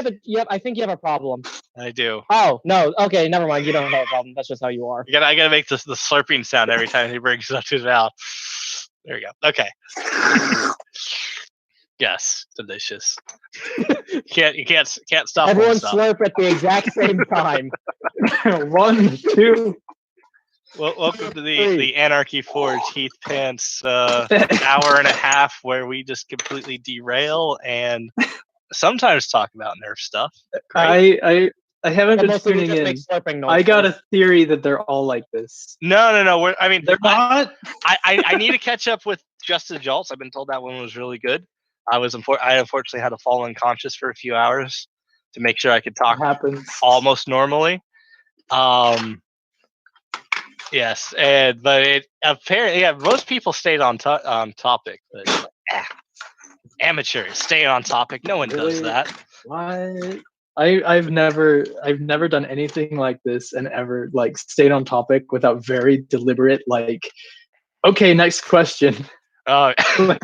I think you have a problem. I do. Oh no, okay, never mind. You don't have a problem. That's just how you are. I gotta make the slurping sound every time he brings it up to his mouth. There we go. Okay. Yes, delicious. You can't stop. Everyone won't stop. slurp at the exact same time. 1, 2. Well, welcome to Three. the Anarchy Forge Heath Pants hour and a half where we just completely derail and sometimes talk about Nerf stuff. Great. I haven't But been mostly we tuning just in. make slurping noises. I got a theory that they're all like this. No. They're not. I need to catch up with Justin Jolts. I've been told that one was really good. I unfortunately had to fall unconscious for a few hours to make sure I could talk Happens. almost normally. Yes, but it apparently most people stayed on topic, but amateurs staying on topic. No one does Really? that. What? I've never done anything like this and ever like stayed on topic without very deliberate like. Okay, next question. Like,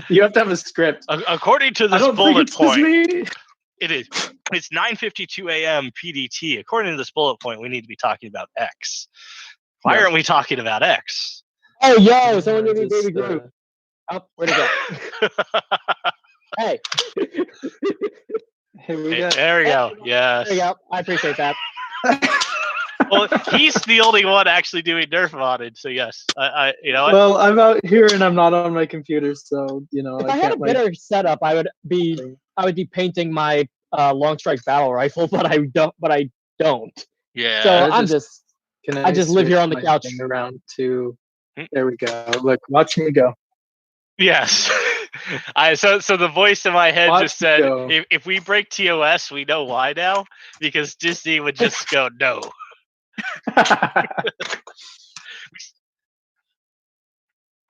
you have to have a script. According to I this don't think bullet it's just point, me. it's 9:52 a.m. PDT. According to this bullet point, we need to be talking about X. Why Yeah. aren't we talking about X? Oh, yo, someone give me Just, baby Groot. Oh, where'd it go? Hey. Hey, we got. There we go. Yes. There you go. I appreciate that. Well, he's the only one actually doing Nerf modded, so yes, I you know what? Well, I'm out here and I'm not on my computer, so you know If I I had a can't like. better setup, I would be painting my long strike battle rifle, but I don't. Yeah. So I I'm just- just Can I just live here switch on the my couch. thing around to. Hmm? There we go. Look, watch me go. Yes. So the voice in my head Watch just said, go. if we break TOS, we know why now, because Disney would just go no.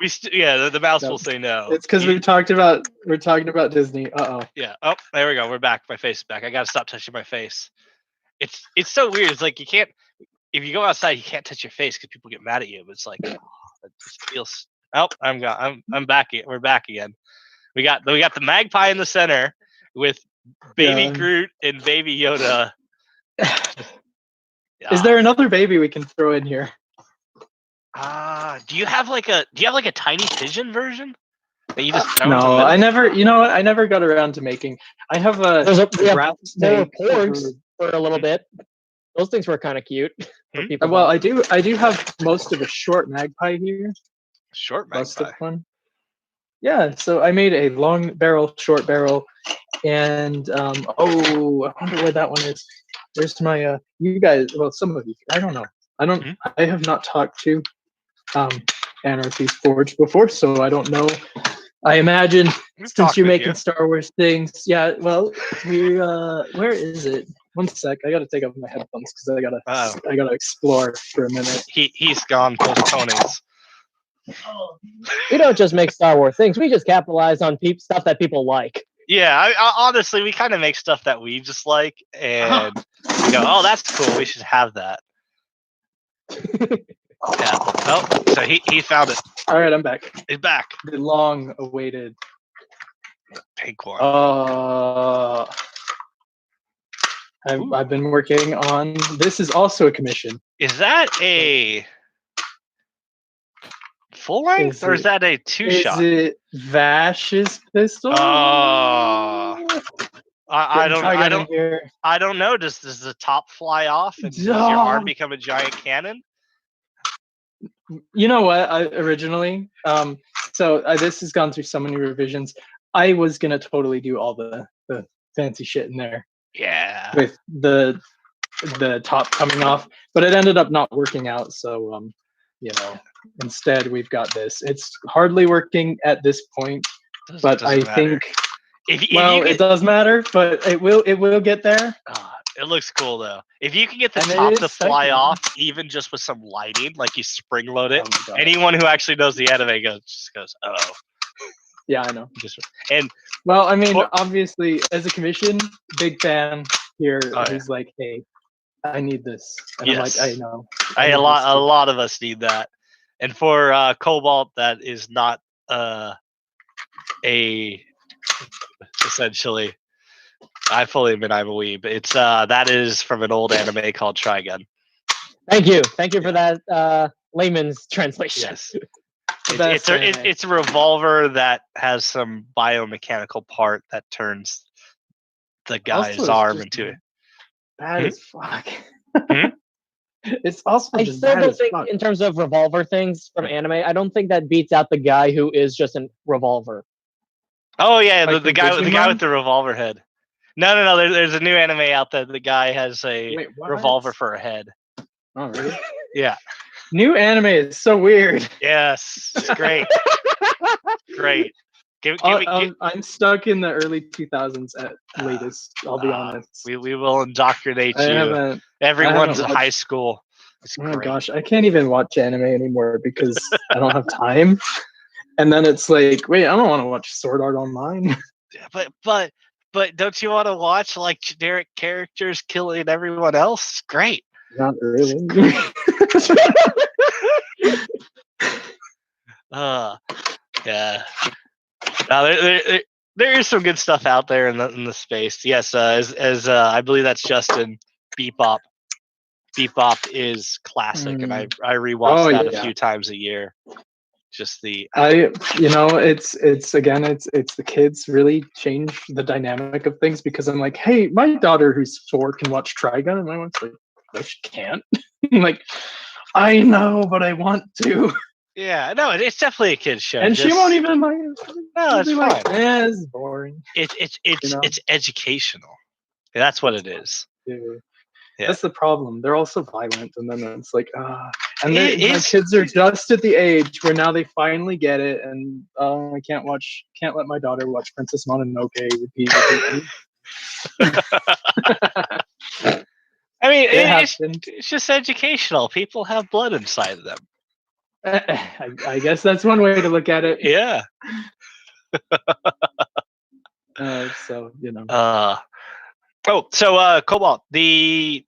The mouse No. will say no. It's because we're talking about Disney. Yeah. Oh, there we go. We're back. My face is back. I gotta stop touching my face. It's so weird. It's like you can't. If you go outside, you can't touch your face because people get mad at you. But it's like, it just feels. Oh, I'm gone. I'm back. We're back again. We got the magpie in the center with baby Yeah. Groot and baby Yoda. Is there another baby we can throw in here? Do you have like a tiny pigeon version that you just throw in the No, middle? I never. You know what? I never got around to making. I have a We have rat there were snake. porgs for a little bit. Those things were kind of cute. For people Well, I do have most of a short magpie here. Short Most magpie. of one. Yeah, so I made a long barrel, short barrel, and I wonder where that one is. Where's my you guys? Well, some of you. I don't know. I have not talked to Anarchy's Forge before, so I don't know. I imagine since you're making Star Wars things, yeah. Well, we where is it? One sec, I gotta take off my headphones because I gotta explore for a minute. He's gone post Tony's. We don't just make Star Wars things; we just capitalize on stuff that people like. Yeah, I honestly, we kind of make stuff that we just like, and we go, "Oh, that's cool. We should have that." Yeah. Oh, so he found it. All right, I'm back. He's back. The long-awaited pink one. I've been working on. This is also a commission. Is that a full length or is that a two-shot? Is it Vash's pistol? Oh, I don't know. Does the top fly off and does your arm become a giant cannon? You know what? Originally, this has gone through so many revisions. I was gonna totally do all the fancy shit in there. Yeah. With the top coming off, but it ended up not working out. So instead we've got this. It's hardly working at this point, but I think. It does matter, but it will get there. It looks cool though. If you can get the And it top is to fly second. off, even just with some lighting, like you spring load it, Oh my God. anyone who actually knows the anime just goes, oh. Yeah, I know. And Well, I mean, Well- obviously, as a commission, big fan here. Oh, yeah. He's like, hey, I need this. And Yes. I'm like, I know. a need lot this too. of us need that. And for Cobalt, that is not a essentially. I fully admit I'm a weeb. It's that is from an old anime called Trigun. Thank you for that layman's translation. Yes. Best anime. It's a revolver that has some biomechanical part that turns the guy's it's arm just into it. Bad Hmm? as fuck. Hmm? It's also I just still bad don't as think, fuck. in terms of revolver things from anime, I don't think that beats out the guy who is just a revolver. Oh yeah, Like the from guy with Digimon? the revolver head. No. There's a new anime out there. The guy has a Wait, what? revolver for a head. Oh, really? Yeah. New anime is so weird. Yes. It's great. Great. Give me. I'm stuck in the early 2000s at latest. I'll be honest. We will indoctrinate I you. haven't. Everyone's I haven't high watched- school. It's Oh my great. gosh, I can't even watch anime anymore because I don't have time. And then it's like, wait, I don't want to watch Sword Art Online. But don't you want to watch like generic characters killing everyone else? Great. Not really. Yeah. Now there is some good stuff out there in the space. Yes, as I believe that's Justin. Bebop. Bebop is classic, and I rewatch that a few times a year. Just the it's again, it's the kids really change the dynamic of things because I'm like, hey, my daughter who's 4 can watch Trigun, and my one's like, no, she can't. I'm like, I know, but I want to. yeah, no, it's definitely a kid's show, And she won't even mind. No, it's like, fine. it's boring. It's educational. That's what it is. Yeah. That's the problem. They're also violent, and then it's like, and my It kids are just at the age where now they finally get it, and I can't let my daughter watch Princess Mononoke repeatedly. I mean, It it's just educational. People have blood inside of them. I guess that's one way to look at it. Yeah. So Cobalt, the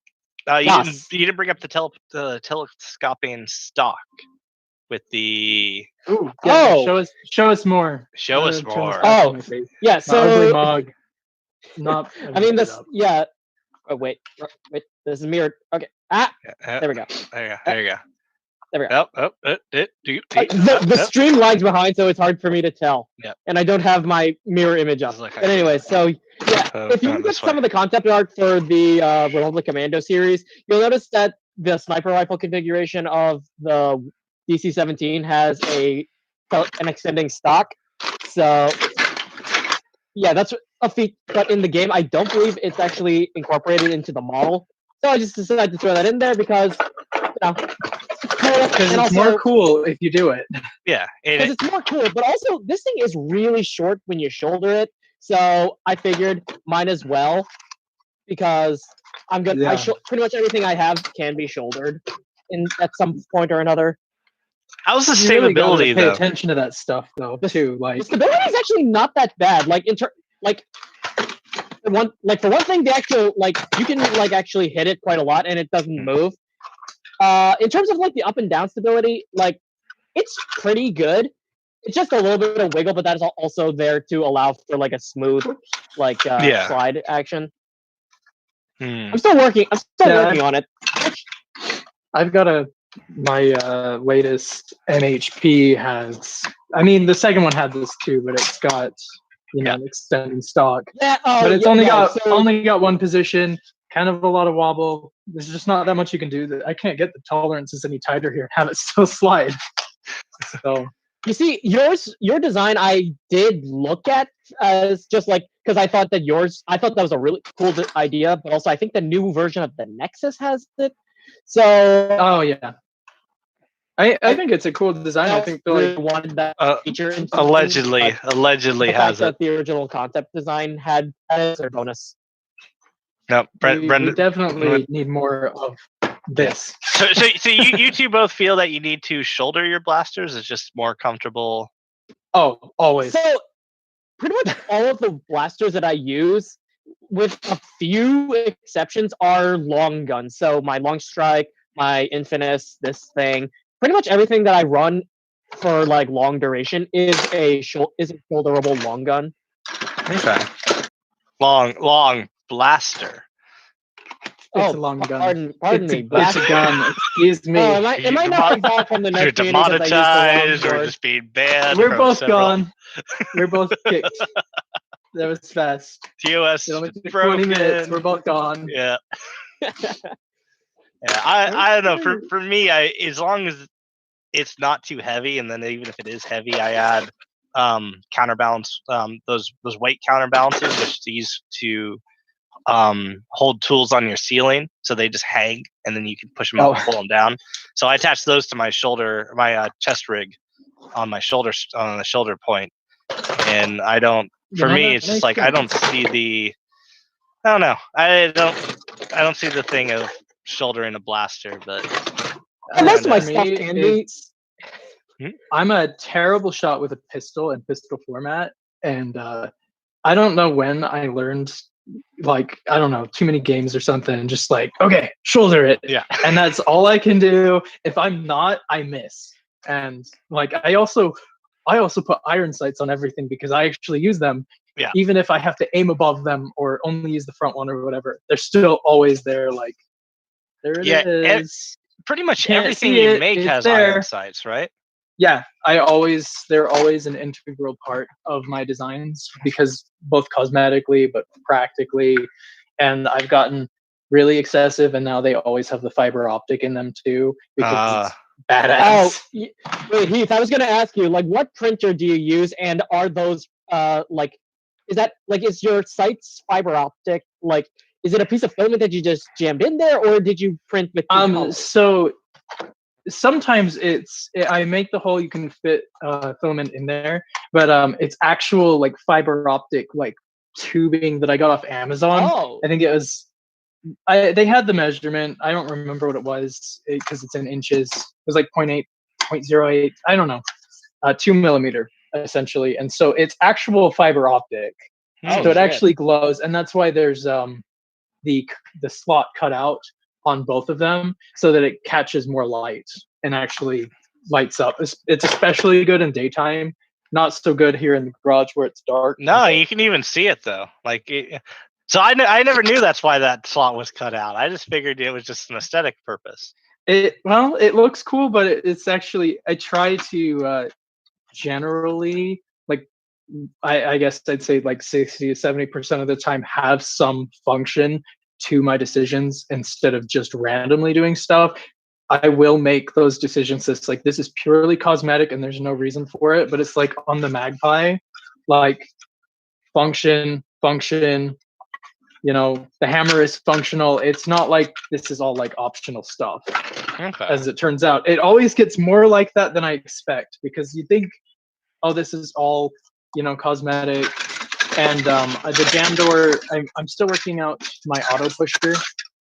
Yes. you didn't bring up the telescoping stock with the Ooh, yeah, Oh. show us more. show us Turn this more. back Oh. on my face. Yeah, My ugly so mug. Not. I mean this. Yeah. Oh wait. This is mirrored. Okay. There we go. There you go. There we go. The Yep. stream lags behind, so it's hard for me to tell. Yep. And I don't have my mirror image up. Like But anyway, so yeah, if you going look at this some way. of the concept art for the Republic Commando series, you'll notice that the sniper rifle configuration of the DC-17 has an extending stock. So yeah, that's a feat. But in the game, I don't believe it's actually incorporated into the model. So I just decided to throw that in there because Because it's more cool if you do it. Yeah, because it's more cool. But also, this thing is really short when you shoulder it. So I figured might as well, because I'm good. Yeah. Pretty much everything I have can be shouldered at some point or another. How's the You really gotta stability pay though? attention to that stuff though too. Like The stability is actually not that bad. For one thing, the actual you can actually hit it quite a lot and it doesn't move. In terms of the up and down stability, it's pretty good. It's just a little bit of wiggle, but that is also there to allow for a smooth slide action. I'm still working on it. I've got my latest MHP has. I mean, the second one had this too, but it's got an extending stock. Yeah, but it's only got one position. Kind of a lot of wobble. There's just not that much you can do. I can't get the tolerances any tighter here and have it still slide. So you see, your design I did look at as just because I thought that that was a really cool idea, but also I think the new version of the Nexus has it. So oh yeah, I think it's a cool design. I think really wanted that feature. Allegedly has that the original concept design had as a bonus. No, we Brendan. definitely need more of this. So you two both feel that you need to shoulder your blasters. It's just more comfortable. Oh, always. So pretty much all of the blasters that I use, with a few exceptions, are long guns. So my long strike, my Infinus, this thing, pretty much everything that I run for like long duration is a shoulderable long gun. Okay. Long blaster. It's a long gun. Pardon me. It's a Blaster. gun. Excuse me. Oh, am I not banned from the You're net community because I use the wrong demonetized or word? just being banned. We're from both several- gone. We're both kicked. That was fast. TOS It only took broken. 20 minutes. We're both gone. Yeah. Yeah, I don't know. For me, as long as it's not too heavy, and then even if it is heavy, I add counterbalance, those weight counterbalances, which is used to hold tools on your ceiling, so they just hang, and then you can push them out and pull them down. So I attach those to my shoulder, my chest rig, on my shoulder, on the shoulder point, and I don't. For me, it's just like I don't see the. I don't know. I don't see the thing of shouldering a blaster, but Most of my For stuff me, can be. I'm a terrible shot with a pistol and pistol format, and I don't know when I learned, like, I don't know, too many games or something, just like, okay, shoulder it. Yeah. And that's all I can do. If I'm not, I miss. And like I also put iron sights on everything because I actually use them. Yeah. Even if I have to aim above them or only use the front one or whatever, they're still always there. Like, there it is. Pretty much Can't everything see you it, make it's has there. iron sights, right? Yeah, they're always an integral part of my designs because both cosmetically but practically, and I've gotten really excessive, and now they always have the fiber optic in them too because it's badass. Wait, Heath, I was gonna ask you, like, what printer do you use, and are those like, is your sights fiber optic? Like, is it a piece of filament that you just jammed in there, or did you print with colors? So sometimes I make the hole you can fit filament in there, but it's actual like fiber optic like tubing that I got off Amazon. Oh, I think it was they had the measurement. I don't remember what it was because it's in inches. It was like 0.8, 0.08. I don't know. 2 millimeter essentially, and so it's actual fiber optic. So it actually glows, and that's why there's the slot cut out on both of them so that it catches more light and actually lights up. It's especially good in daytime. Not so good here in the garage where it's dark. No, you can even see it though. So I never knew that's why that slot was cut out. I just figured it was just an aesthetic purpose. It looks cool, but it's actually, I try to generally, like, I guess I'd say like 60 to 70% of the time have some function to my decisions instead of just randomly doing stuff. I will make those decisions that's like, this is purely cosmetic and there's no reason for it, but it's like on the Magpie, like function, you know, the hammer is functional. It's not like this is all like optional stuff. Okay. As it turns out, it always gets more like that than I expect, because you think, oh, this is all, you know, cosmetic. And the jam door, I'm still working out my auto pusher,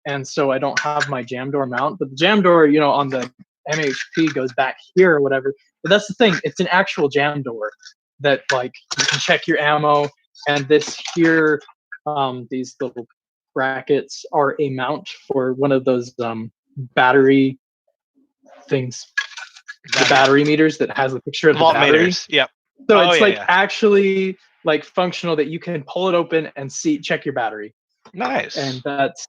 and so I don't have my jam door mount. But the jam door, you know, on the MHP goes back here or whatever. But that's the thing; it's an actual jam door that, like, you can check your ammo. And this here, these little brackets are a mount for one of those battery things, the battery meters that has a picture of the battery. Meters. Yep. So it's actually like functional that you can pull it open and check your battery. Nice. And that's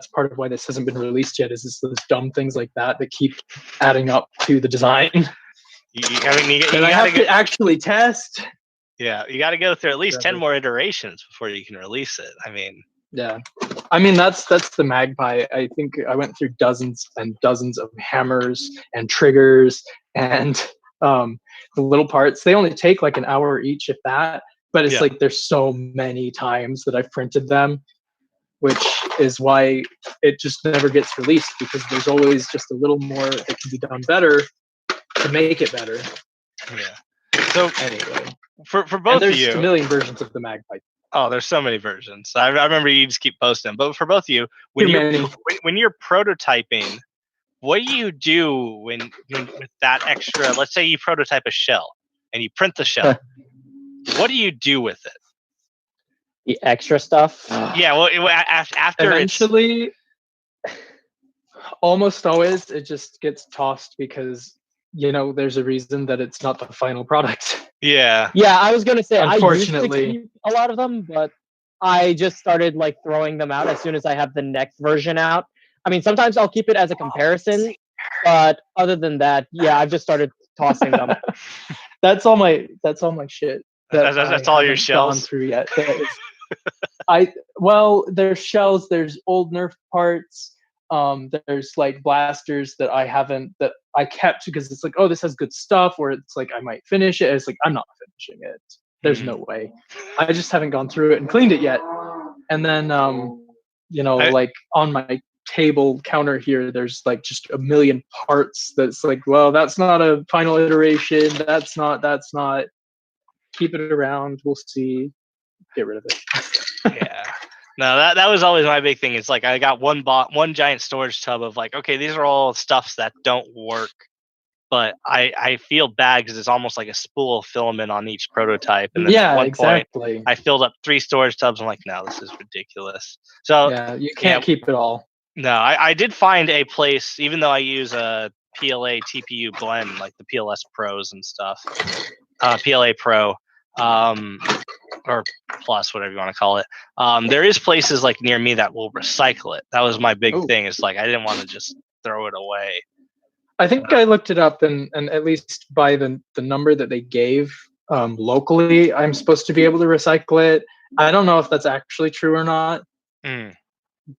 part of why this hasn't been released yet, is those dumb things like that keep adding up to the design. I have to actually test. Yeah, you got to go through at least 10 more iterations before you can release it. I mean, yeah. I mean, that's the Magpie. I think I went through dozens and dozens of hammers and triggers and the little parts. They only take like an hour each, if that. But it's like there's so many times that I've printed them, which is why it just never gets released, because there's always just a little more that can be done better to make it better. Yeah. So anyway, for both of you, there's a million versions of the Magpie. Oh, there's so many versions. I remember you just keep posting them. But for both of you, when Too you're many. when you're prototyping, what do you do when with that extra? Let's say you prototype a shell and you print the shell. What do you do with it? The extra stuff. Yeah, well, after Eventually, almost always it just gets tossed because there's a reason that it's not the final product. yeah, Yeah, I was gonna say I used to Unfortunately. keep a lot of them, but I just started like throwing them out as soon as I have the next version out. I mean, sometimes I'll keep it as a comparison, but other than that, yeah, I've just started tossing them. That's all my shit that that's I all your haven't gone shells. through yet. There's shells, there's old Nerf parts, there's like blasters that I kept because it's like, oh, this has good stuff, or it's like I might finish it. It's like I'm not finishing it. There's no way. I just haven't gone through it and cleaned it yet. And then like on my table counter here, there's like just a million parts that's like, well, that's not a final iteration. That's not. Keep it around. We'll see. Get rid of it. Yeah. No, that was always my big thing. It's like I got one giant storage tub of like, okay, these are all stuffs that don't work, but I feel bad because it's almost like a spool of filament on each prototype. And then at one point, I filled up 3 storage tubs. I'm like, no, this is ridiculous. So yeah, you can't keep it all. No, I did find a place, even though I use a PLA TPU blend, like the PLS Pros and stuff, PLA Pro, or Plus, whatever you want to call it. There is places like near me that will recycle it. That was my big thing. It's like I didn't want to just throw it away. I think I looked it up, and at least by the number that they gave locally, I'm supposed to be able to recycle it. I don't know if that's actually true or not,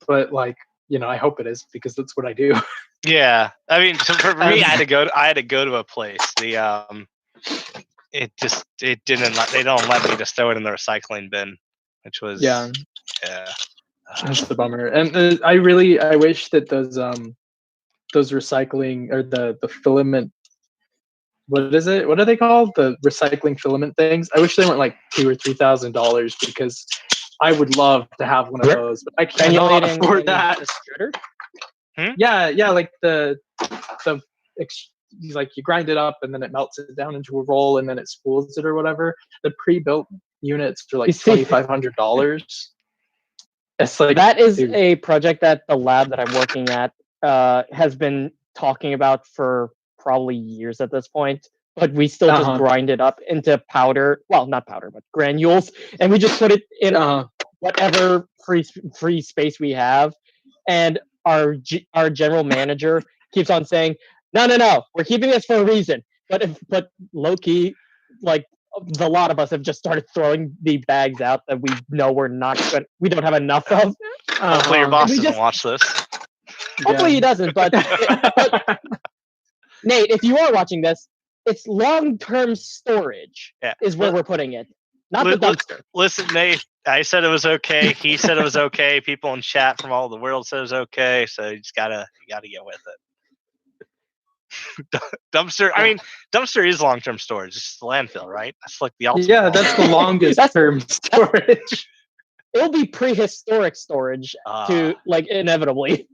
but like, I hope it is because that's what I do. Yeah, I mean, so for me, I had to go to a place. It didn't. They don't let me just throw it in the recycling bin, which was yeah. That's the bummer. And I wish that those recycling or the filament. What is it? What are they called? The recycling filament things. I wish they weren't like $2,000 or $3,000 because I would love to have one of those, but I cannot afford that. Yeah, like like you grind it up and then it melts it down into a roll and then it spools it or whatever. The pre-built units are like $2,500. It's like that is a project that the lab that I'm working at has been talking about for probably years at this point. But we still just grind it up into powder. Well, not powder, but granules, and we just put it in whatever free space we have. And our general manager keeps on saying, "No, we're keeping this for a reason." But low key, like the lot of us have just started throwing the bags out that we know we don't have enough of. Hopefully your boss doesn't watch this. Hopefully he doesn't. But Nate, if you are watching this, it's long-term storage is where we're putting it, not the dumpster. Listen, Nate, I said it was okay. He said it was okay. People in chat from all over the world said it was okay. So you just gotta get with it. Dumpster. I mean, dumpster is long-term storage. It's the landfill, right? That's like the ultimate. Yeah, that's the longest term storage. It'll be prehistoric storage to like inevitably.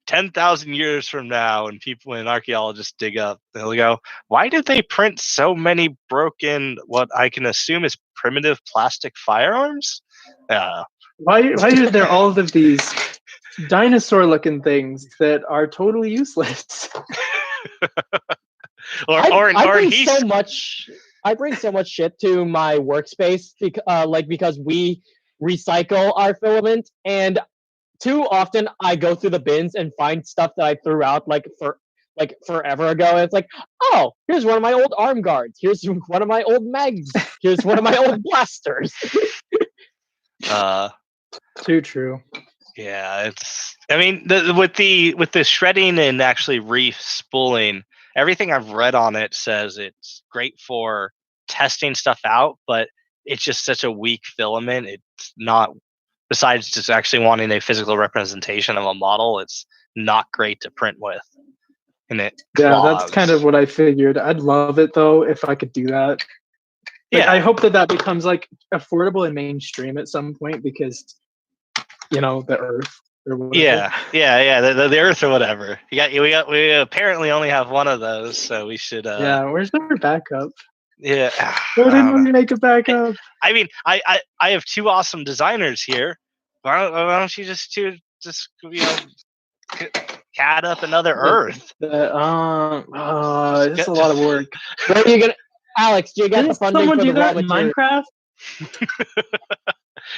10,000 years from now, and people and archaeologists dig up, they'll go, why did they print so many broken, what I can assume is primitive plastic firearms? Why are there all of these dinosaur-looking things that are totally useless? I bring so much shit to my workspace because we recycle our filament, and too often I go through the bins and find stuff that I threw out forever ago, and it's like, oh, here's one of my old arm guards, here's one of my old mags, here's one of my old blasters. Too true. Yeah, it's. I mean, with the shredding and actually re-spooling, everything I've read on it says it's great for testing stuff out, but it's just such a weak filament. It's not. Besides just actually wanting a physical representation of a model, it's not great to print with. And it clogs. That's kind of what I figured. I'd love it though if I could do that. Like, Yeah. I hope that becomes like affordable and mainstream at some point because, you know, the Earth or whatever. Yeah. The Earth or whatever. We apparently only have one of those, so we should. Yeah, where's our backup? Yeah. Why I don't didn't know. we make a backup? I mean, I have two awesome designers here. Why don't you just cat up another Earth? It's a lot of work. What are you gonna, Alex? Do you got the Didn't funding someone for do the raw that in material? Minecraft?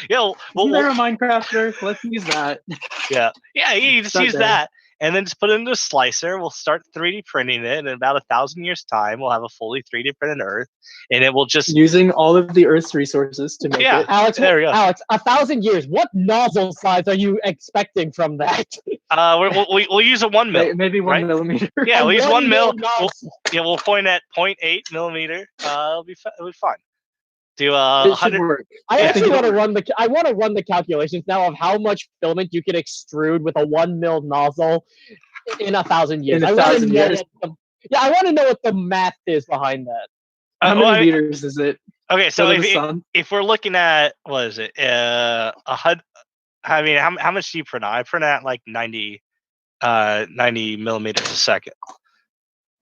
Yeah, Isn't there a Minecrafter? Let's use that. yeah. You just Start use there. that, and then just put it into a slicer. We'll start 3D printing it, and in about 1,000 years' time, we'll have a fully 3D printed Earth, and it will just Using all of the Earth's resources to make it. Alex, there we go. Alex, 1,000 years. What nozzle size are you expecting from that? We'll use a 1 mil. Maybe 1 right? millimeter. Yeah, we'll use 1 mil. nozzle. We'll point at 0.8 millimeter. It'll be fine. Do It should work. I actually think want to it'll run I want to run the calculations now of how much filament you can extrude with a 1 mil nozzle in 1,000 years. In I 1,000 want to know years. I want to know what the math is behind that. How many meters is it? Okay, so if we're looking at what is it? I mean, how much do you print? I print at like 90 millimeters a second.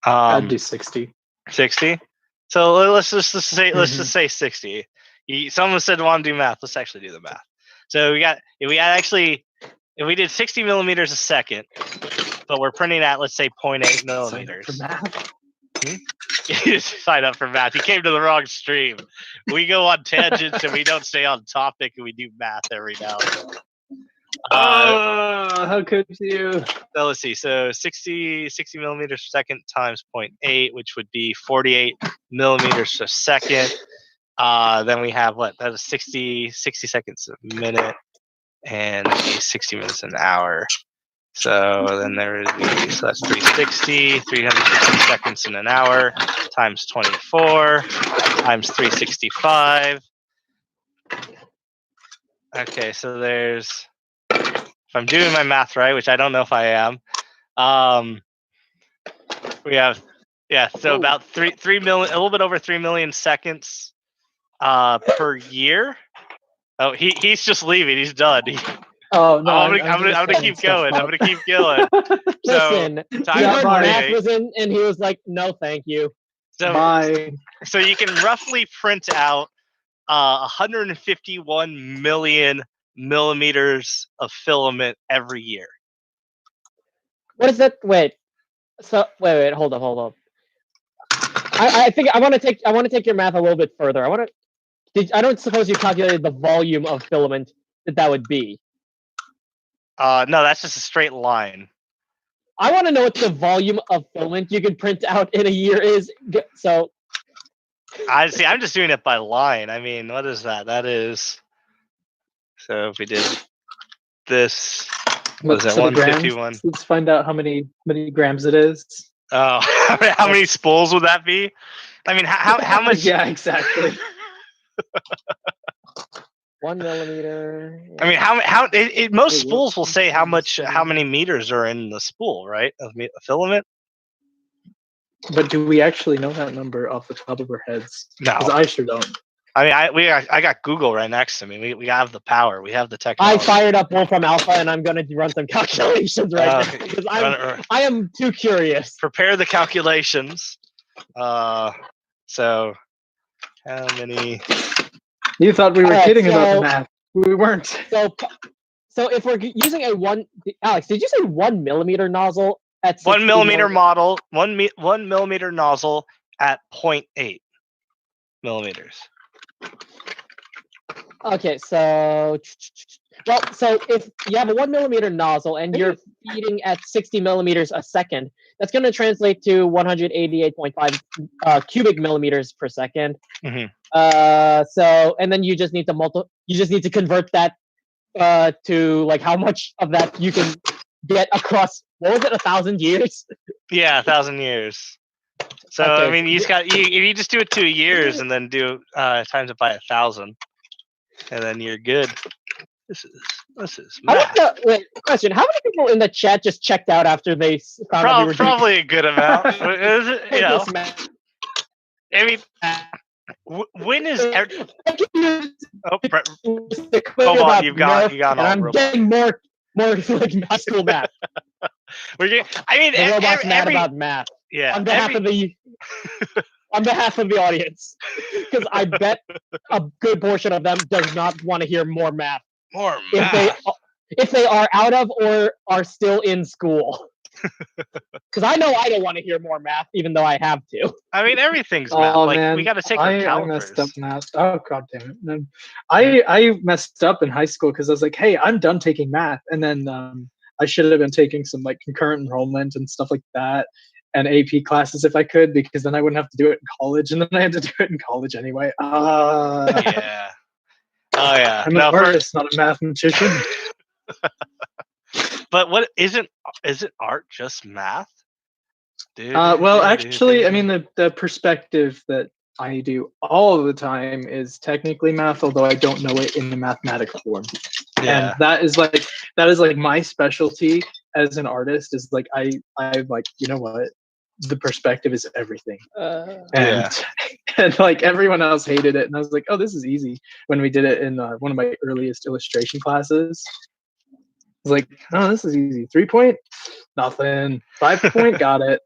I'd do 60. 60. So let's just say 60. Someone said want to do math. Let's actually do the math. So if we did 60 millimeters a second, but we're printing at, let's say, 0.8 millimeters. For math. You sign up for math. You came to the wrong stream. We go on tangents and we don't stay on topic, and we do math every now and then. How could you? So let's see. So 60 millimeters per second times 0.8, which would be 48 millimeters per second. Then we have what? That is 60 seconds a minute, and 60 minutes an hour. So then there would be, so that's 360 seconds in an hour times 24 times 365. Okay, so there's, if I'm doing my math right, which I don't know if I am, we have, so about 3 million, a little bit over 3 million seconds per year. Oh, he's just leaving. He's done. Oh no! I'm gonna keep going. I'm gonna keep going. Listen, he heard math was in, and he was like, "No, thank you." So, bye. So you can roughly print out 151 million millimeters of filament every year. What is that? Wait. So wait. Hold up. I think I want to take your math a little bit further. I don't suppose you calculated the volume of filament that would be. No, that's just a straight line. I want to know what the volume of filament you can print out in a year is. So, I'm just doing it by line. I mean, what is that? That is. So if we did this, what is that? 151. Let's find out how many grams it is. Oh, how many spools would that be? I mean, how much? Yeah, exactly. 1 millimeter. Yeah. I mean, most spools will say how many meters are in the spool, right? Of filament. But do we actually know that number off the top of our heads? No, because I sure don't. I mean, I got Google right next to me. We have the power. We have the technology. I fired up Wolfram Alpha, and I'm going to run some calculations right now because I am too curious. Prepare the calculations. So how many? You thought we were kidding about the math. We weren't. So if we're using Alex, did you say 1 millimeter nozzle at 1 millimeter model? 1 millimeter nozzle at 0.8 millimeters. Okay, so if you have a 1 millimeter nozzle and you're feeding at 60 millimeters a second, that's going to translate to 188.5 cubic millimeters per second. Mm-hmm. So and then you just need to convert that to like how much of that you can get across. What was it? 1,000 years? Yeah, 1,000 years. So okay. I mean, if you just do it 2 years and then do times it by 1,000, and then you're good. This is math. Wait, question: how many people in the chat just checked out after they found out we were probably a good amount? You know, I mean, When is I can use oh, the clip Cobalt, about you got Nerf, and all I'm robot. getting more like high school math. I mean, The robot's mad every about math. yeah, On behalf of the audience, because I bet a good portion of them does not want to hear more math more if they are out of or are still in school. Because I know I don't want to hear more math, even though I have to. I mean, everything's math. Oh Like man, we got to take I our messed up calipers. math. Oh god damn it! No. I messed up in high school because I was like, hey, I'm done taking math, and then I should have been taking some like concurrent enrollment and stuff like that, and AP classes if I could, because then I wouldn't have to do it in college, and then I had to do it in college anyway. Yeah. Oh yeah. I'm an artist, not a mathematician. But what isn't art just math? Well, actually, I mean the perspective that I do all the time is technically math, although I don't know it in the mathematical form. yeah. And that is like my specialty as an artist is like I'm like, you know what, the perspective is everything. And and like everyone else hated it, and I was like, oh, this is easy. When we did it in one of my earliest illustration classes, I was like, oh, this is easy. 3 point, nothing. 5 point, got it.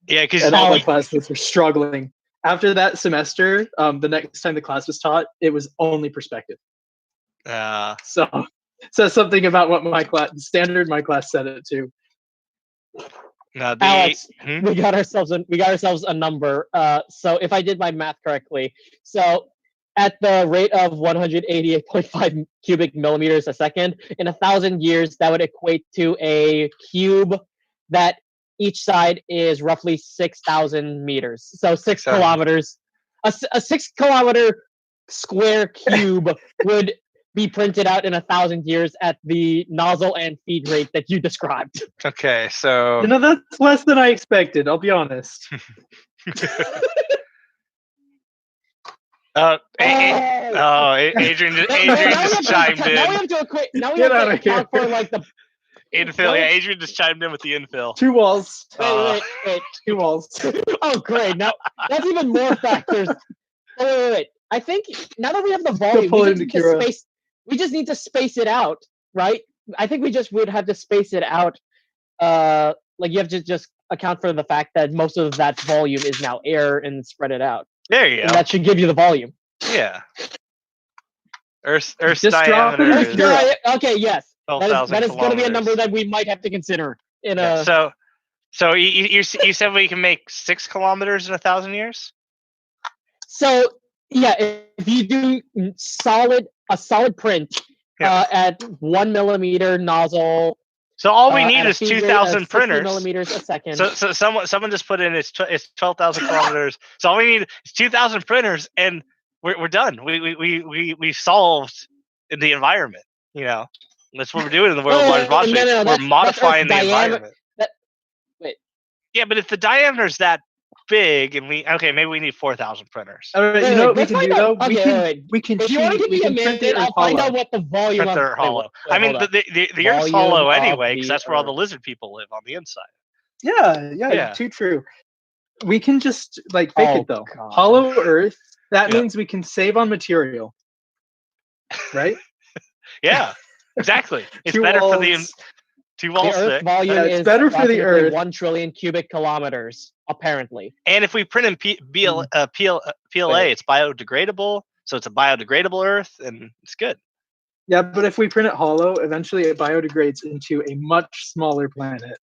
Yeah, because And all my classmates were struggling. After that semester, the next time the class was taught, it was only perspective. So says something about what my class set it to. Alex, we got ourselves a number. So if I did my math correctly, so at the rate of 188.5 cubic millimeters a second, in 1,000 years, that would equate to a cube that each side is roughly 6,000 meters. So 6 kilometers. A 6 kilometer square cube would be printed out in 1,000 years at the nozzle and feed rate that you described. Okay, so that's less than I expected. I'll be honest. Adrian just chimed in. Now we have to equate. Now we have to account for like the infill. Yeah, Adrian just chimed in with the infill. 2 walls. Wait. 2 walls. Oh, great! Now that's even more factors. Wait. I think now that we have the volume, we just need to space it out, right? I think we just would have to space it out. Like you have to just account for the fact that most of that volume is now air and spread it out. There you go. And that should give you the volume. Yeah. Earth's diameter is okay, yes. 12,000 that is going to be a number that we might have to consider in a. So you said we can make 6 kilometers in 1,000 years. So yeah, if you do a solid print at 1 millimeter nozzle. So all we need is 2,000 printers. Millimeters a second. So someone just put in it's 12,000 kilometers. So all we need is 2,000 printers, and we're done. We solved the environment. You know, that's what we're doing in the world. We're modifying the environment. Yeah, but if the diameter is that big, and maybe we need 4,000 printers. All right, you know what we can do though? We can cheat. We can print it. I'll find out what the volume of hollow. I mean, the Earth's hollow anyway, because that's where all the lizard people live, on the inside. Yeah. Too true. We can just like fake it though. God. Hollow Earth. That means we can save on material, right? Yeah, exactly. It's better for the 2 walls. The Earth volume is better for the Earth. 1 trillion cubic kilometers, apparently. And if we print in PLA, it's biodegradable. So it's a biodegradable Earth, and it's good. Yeah, but if we print it hollow, eventually it biodegrades into a much smaller planet.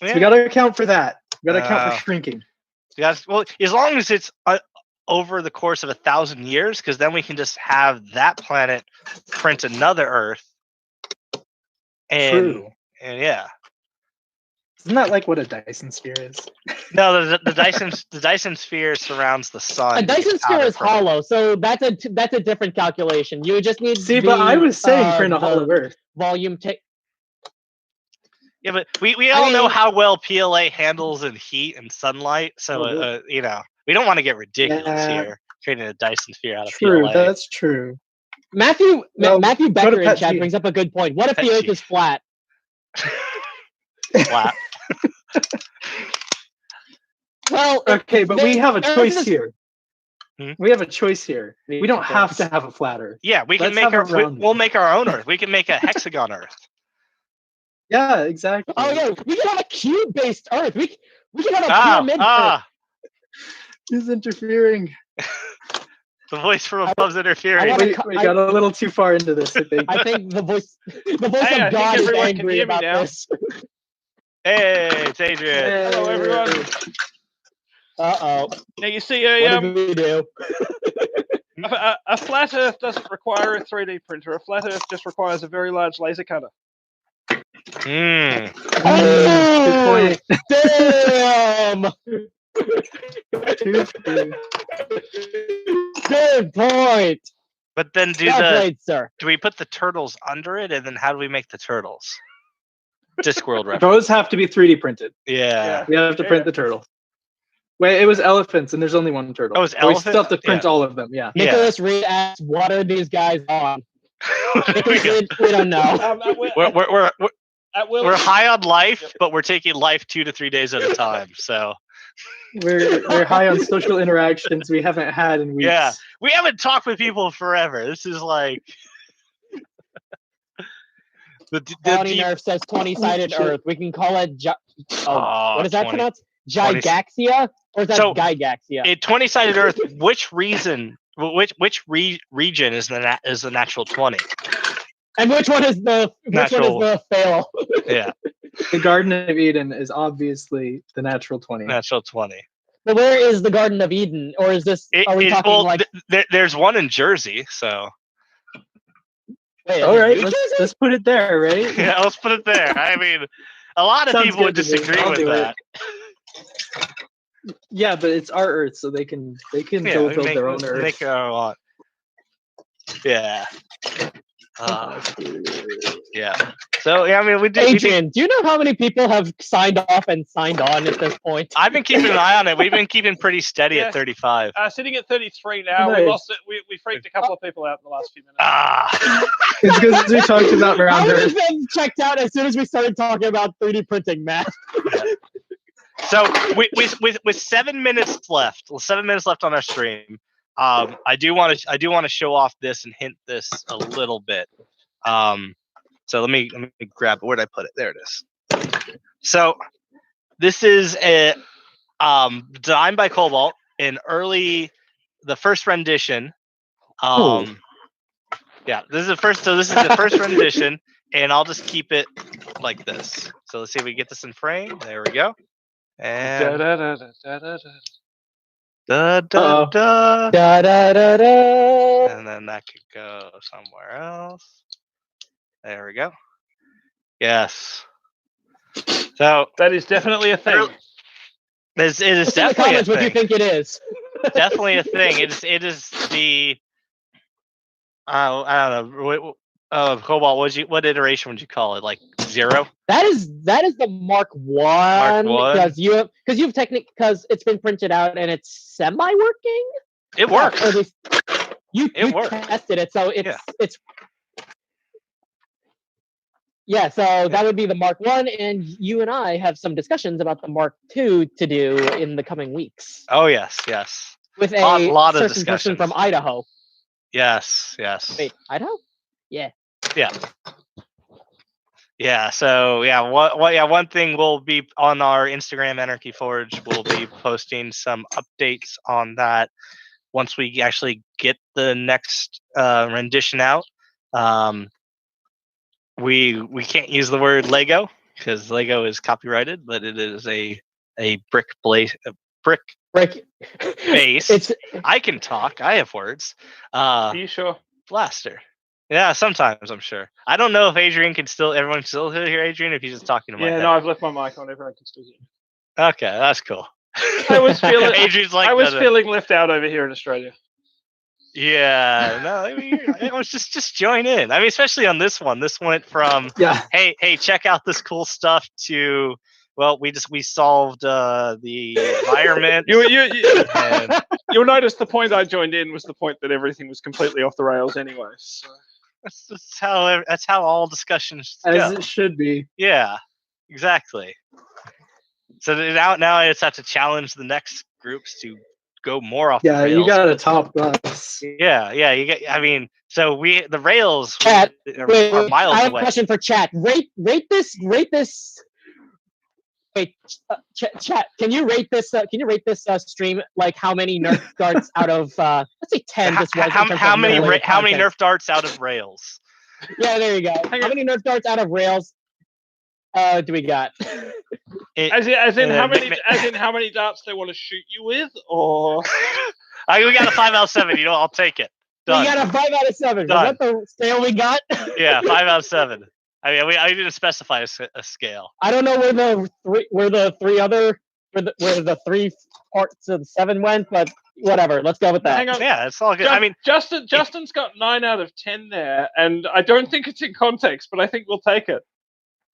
Yeah. So we got to account for that. We got to account for shrinking. Well, as long as it's over the course of 1,000 years, because then we can just have that planet print another Earth. True. And yeah. Isn't that like what a Dyson sphere is? No, the Dyson sphere surrounds the sun. A Dyson sphere is hollow, so that's a different calculation. You just need but I was saying print a hollow Earth. Volume Yeah, but we all know how well PLA handles in heat and sunlight, so you know, we don't want to get ridiculous here, creating a Dyson sphere out of PLA. That's true. Matthew Becker in chat brings up a good point. What if the Earth is flat? Flat. Well, okay, but we have a choice here. We have a choice here. We don't have to have a flat Earth. Yeah, we can Let's make have our. a round We'll one. make our own Earth. We can make a hexagon Earth. Yeah, exactly. Oh yeah, we can have a cube-based Earth. We can have a pyramid Earth. Who's interfering? The voice from above's interfering. wanna We got a little too far into this, I think. I think the voice Hey, of I think God is everyone can angry hear me about now. this. Hey, it's Adrian. Hello, everyone. Uh-oh. Now you see What did we do? a flat Earth doesn't require a 3D printer. A flat Earth just requires a very large laser cutter. Hmm. Oh, damn! Good point. But then Well played, sir. do we put the turtles under it, and then how do we make the turtles? Discworld reference. Those have to be 3D printed. Yeah. We have to print the turtle. Wait, it was elephants, and there's only one turtle. Oh, it's But we still have to elephant? print Yeah. all of them. Yeah. Nicholas Reed asks, "What are these guys on?" Nicholas Reed, we don't know. We're high on life, but we're taking life 2 to 3 days at a time. So We're high on social interactions we haven't had in weeks. yeah, we haven't talked with people forever. This is like Colony Nerf says 20-sided Shit. Earth. We can call it. What is that 20 pronounced? Gygaxia, or is that So, Gygaxia? a 20-sided Earth. Which region is the natural 20? And which one is the fail? Yeah, The Garden of Eden is obviously the natural 20. natural 20. But where is the Garden of Eden, or is this? Are we talking like? There's one in Jersey, so Wait, All right, New Jersey? let's put it there, right? yeah, let's put it there. I mean, a lot of Sounds people would good to me. disagree I'll with do it. that. Yeah, but it's our Earth, so they can Yeah, go build their own Earth. Make our own. Yeah. Yeah. So yeah, I mean, we did. Adrian, do you know how many people have signed off and signed on at this point? I've been keeping an eye on it. We've been keeping pretty steady Yeah. at 35. Sitting at 33 now. Nice. We lost it. We freaked a couple of people out in the last few minutes. It's because we talked about I round would Earth. have been checked out as soon as we started talking about 3D printing math. So with 7 minutes left, 7 minutes left on our stream. I do want to show off this and hint this a little bit. So let me grab it. Where did I put it? There it is. So this is a designed by Cobalt in the first rendition. Yeah, this is the first. So this is the first rendition, and I'll just keep it like this. So let's see if we get this in frame. There we go. And da da da. Da da da da. And then that could go somewhere else. There we go. Yes. So That is definitely a thing. it is Put in the definitely a comments what you thing. think it is. Definitely a thing. It is the I don't know. Cobalt. What iteration would you call it? Like 0? That is the Mark 1. Because because it's been printed out and it's semi-working. It works. Or at least you works. tested it, so it's yeah. So that would be the Mark 1, and you and I have some discussions about the Mark 2 to do in the coming weeks. Oh yes. With a lot of certain discussions. person from Idaho. Yes. Wait, Idaho? Yeah. Yeah. So one thing will be on our Instagram Anarchy Forge. We'll be posting some updates on that once we actually get the next rendition out. We can't use the word Lego because Lego is copyrighted, but it is a brick base. I can talk. I have words. Are you sure? Blaster. Yeah, sometimes I'm sure. I don't know if everyone can still hear Adrian if he's just talking to my head. No, I've left my mic on. Everyone can still hear me. Okay, that's cool. I was feeling. Adrian's like, I was feeling left out over here in Australia. Yeah, no, I mean, it was just join in. I mean, especially on this one. This went from hey, check out this cool stuff to we solved the environment. You'll notice the point I joined in was the point that everything was completely off the rails anyway. So. That's how all discussions As go. it should be. Yeah, exactly. So now I just have to challenge the next groups to go more off the Yeah, rails. you gotta top us. Yeah, you get. I mean, so the rails Chat, are wait, miles I have away. a question for chat. Rate this. Wait, chat. Can you rate this? Can you rate this stream? Like how many Nerf darts out of let's say 10? This was How many how many Nerf darts out of rails? Yeah, there you go. How many Nerf darts out of rails? Do we got? As in how many darts they want to shoot you with, or we got a 5 out of 7. You know, I'll take it. Done. We got a 5 out of 7. Done. Was that the scale we got? Yeah, 5 out of 7. I mean, I didn't specify a scale. I don't know where the three parts of the 7 went, but whatever. Let's go with that. hang on. Yeah, it's all good. I mean, Justin's got 9 out of 10 there, and I don't think it's in context, but I think we'll take it.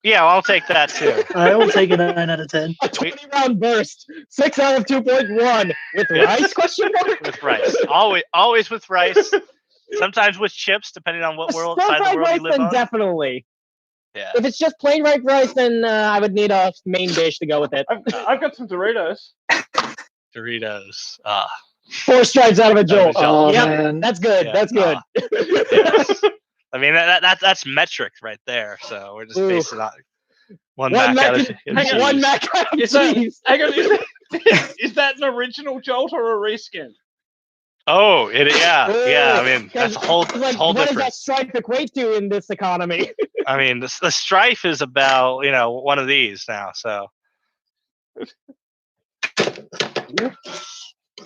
yeah, I'll take that too. I will take a 9 out of 10. A 20-round burst, 6 out of 2.1 with rice? Question mark. With rice, always with rice. Sometimes with chips, depending on what side of the world rice, you live then on. Definitely. Yeah. If it's just plain white rice, then I would need a main dish to go with it. I've got some Doritos. Doritos. 4 stripes out of a jolt. Oh, Yep, man. that's good. Yeah. That's good. Yes. I mean that's metric right there. So we're just basing on one mac out of cheese. One mac out of Is that, cheese. hang on, is that an original Jolt or a reskin? Oh, yeah. I mean, that's a whole What does that difference. stripe equate to in this economy? I mean, the strife is about one of these now. So,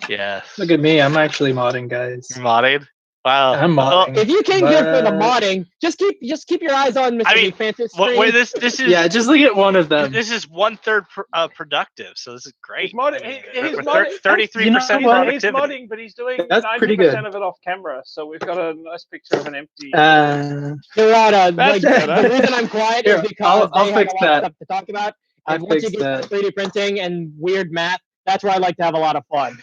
yes. Look at me, I'm actually modding, guys. You're modded. Wow. I'm modding. If you came here for the modding, just keep your eyes on Mr. I mean, Fantasy. Wait, this is Yeah, just look at one of them. This is 1/3 productive, so this is great. He's modding. We're modding. 33% You know what? He's productivity. modding, but he's doing That's 90% pretty good. of it off camera. So we've got a nice picture of an empty. Dorada, That's better. the reason I'm quiet Here, is because I'll they have fix a lot of that. stuff to talk about. I'll And once you fix get that. to 3D printing and weird math, that's where I like to have a lot of fun.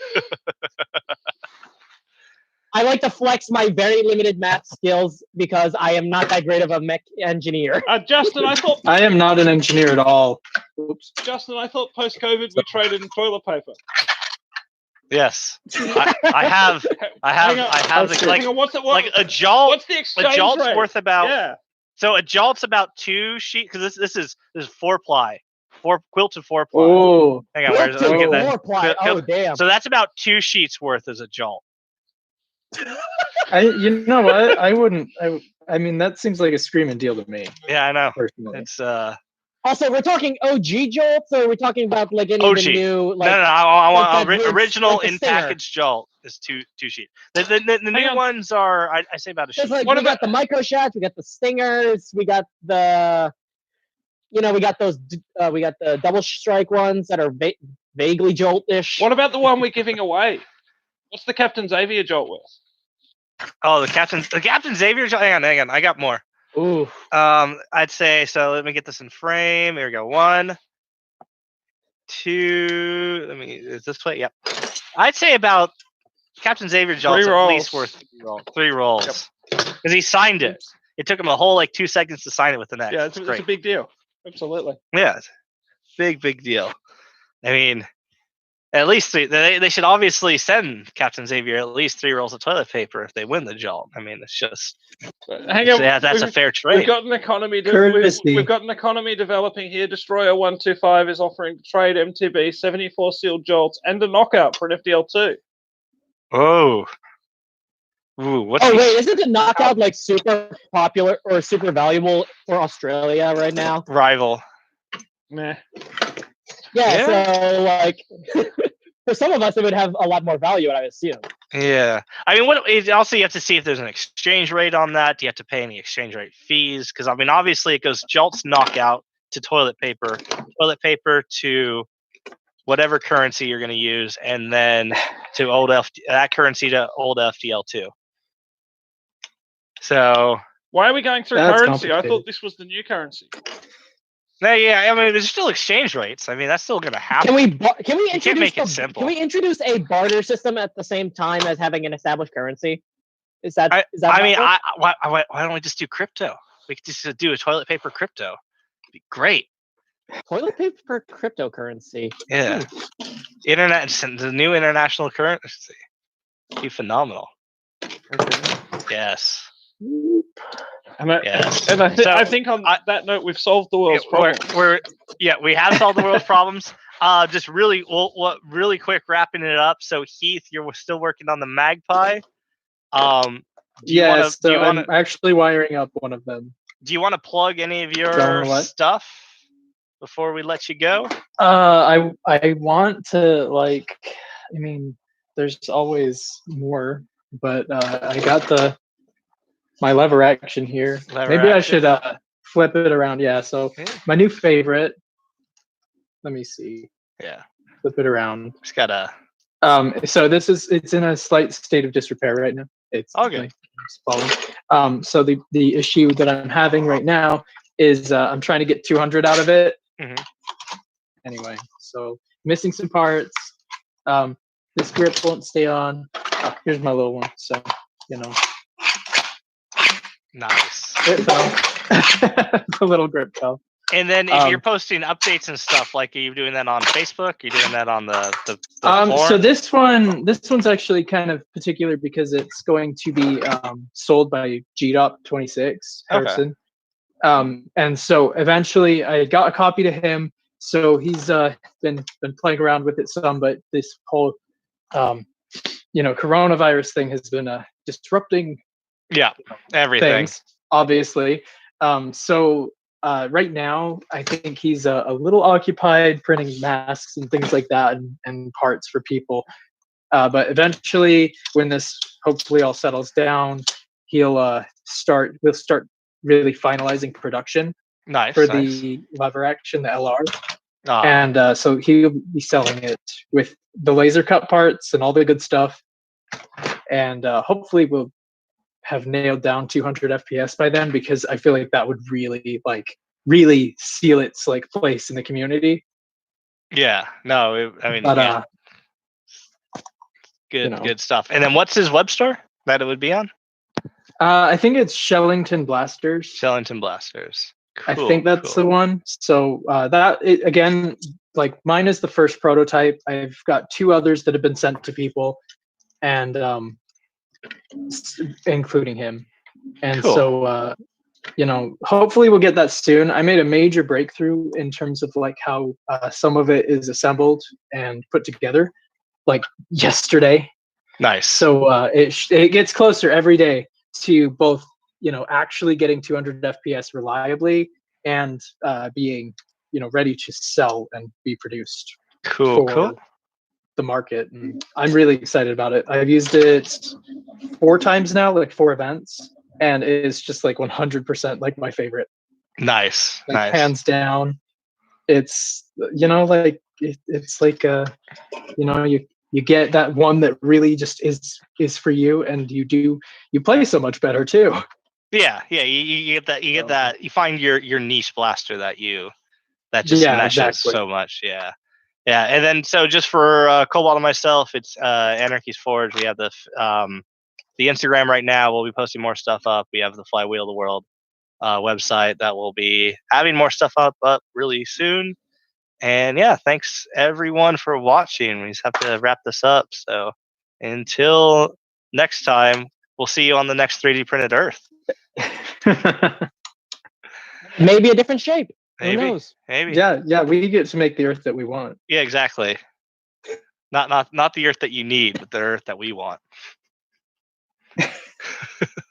I like to flex my very limited math skills because I am not that great of a mech engineer. Justin, I thought. I am not an engineer at all. Oops. Justin, I thought post-COVID we traded in toilet paper. Yes, I have Hang on, what's a jolt. What's the exchange A jolt's rate? worth about Yeah. So a jolt's about 2 sheets because this is 4-ply, quilted 4-ply. Oh, Hang on, let me get that. More ply. Oh, damn. So that's about 2 sheets worth as a jolt. you know what? I wouldn't. I mean, that seems like a screaming deal to me, Yeah, I know. personally. It's Also, we're talking OG jolts, or we're talking about like any OG. of the new like. no. I want like that weird- original like the in Stinger. package jolt is 2 sheets. The new on. ones are I say about a sheet. Just like What we got the micro shots, we got the stingers, we got the, we got those, we got the double strike ones that are vaguely jolt-ish. What about the one we're giving away? What's the Captain Xavier Jolt worth? Oh, the Captain Xavier jolt. Hang on, I got more. Ooh. I'd say so. Let me get this in frame. There we go. 1, 2. Is this play? Yep. I'd say about Captain Xavier jolt's 3 at rolls. least worth 3 rolls. Because he signed it. It took him a whole 2 seconds to sign it with the next. Yeah, it's a big deal. Absolutely. Yeah, big deal. I mean, at least they should obviously send Captain Xavier at least 3 rolls of toilet paper if they win the jolt. I mean, it's just Hang on. that's a fair We've trade. got an economy. Courtesy. We've got an economy developing here. Destroyer 125 is offering to trade MTB 74 sealed jolts and a knockout for an FDL2. Oh. Ooh, what's Oh wait, isn't the knockout like super popular or super valuable for Australia right now? rival? Nah. Yeah, so like for some of us it would have a lot more value, I would assume. Yeah, I mean, also you have to see if there's an exchange rate on that. Do you have to pay any exchange rate fees? Because I mean, obviously it goes jolts knockout to toilet paper to whatever currency you're going to use, and then to that currency to old FDL2. So Why are we going through That's currency? I complicated. thought this was the new currency. yeah, I mean, there's still exchange rates. I mean, that's still going to happen. Can we You can't introduce make it simple. Can we introduce a barter system at the same time as having an established currency? Is that I mean, possible? why don't we just do crypto? We could just do a toilet paper crypto. It'd be great. Toilet paper cryptocurrency. Yeah. Internet, the new international currency. Be phenomenal. Okay. Yes. And I, Yes. and I, So, I think on that note, we've solved the world's problems. We have solved the world's problems. Just really, really quick wrapping it up. So Heath, you're still working on the Magpie. Yes, I'm actually wiring up one of them. Do you want to plug any of your stuff before we let you go? I want to, like, I mean, there's always more, but I got my lever action here. Maybe I should flip it around. Yeah, so my new favorite. Let me see. Yeah. Flip it around. Just gotta. So it's in a slight state of disrepair right now. It's okay. So the issue that I'm having right now is I'm trying to get 200 out of it. Mm-hmm. Anyway, so missing some parts. This grip won't stay on. Oh, here's my little one. So, you know. Nice. It fell. The little grip fell. And then if you're posting updates and stuff, like, are you doing that on Facebook? Are you doing that on the forum? So this one's actually kind of particular because it's going to be sold by GDOP26 Harrison. Okay. And so eventually I got a copy to him. So he's been playing around with it some, but this whole coronavirus thing has been disrupting everything, things, obviously. So right now I think he's a little occupied printing masks and things like that and parts for people. But eventually, when this hopefully all settles down, we'll start really finalizing production for the lever action, the LR. And so he'll be selling it with the laser cut parts and all the good stuff. And hopefully we'll have nailed down 200 FPS by then, because I feel like that would really seal its place in the community. Yeah, no, good stuff. And then what's his web store that it would be on? I think it's Shellington Blasters. Shellington Blasters. Cool, I think that's the one. So again, mine is the first prototype. I've got 2 others that have been sent to people, and including him. And so hopefully we'll get that soon. I made a major breakthrough in terms of how some of it is assembled and put together, yesterday. Nice. So it gets closer every day to both actually getting 200 FPS reliably and being ready to sell and be produced for the market. And I'm really excited about it. I've used it 4 times now, 4 events, and it's just 100% my favorite. Nice. Hands down. It's it's you get that one that really just is for you, and you play so much better too. Yeah, you get that you find your niche blaster that just meshes so much. Yeah, and then so just for Cobalt and myself, it's Anarchy's Forge. We have the Instagram right now. We'll be posting more stuff up. We have the Flywheel of the World website that will be having more stuff up really soon. And yeah, thanks everyone for watching. We just have to wrap this up. So until next time, we'll see you on the next 3D printed Earth. Maybe a different shape. Maybe. Who knows? Maybe. Yeah, we get to make the Earth that we want. Yeah, exactly. Not the Earth that you need, but the Earth that we want.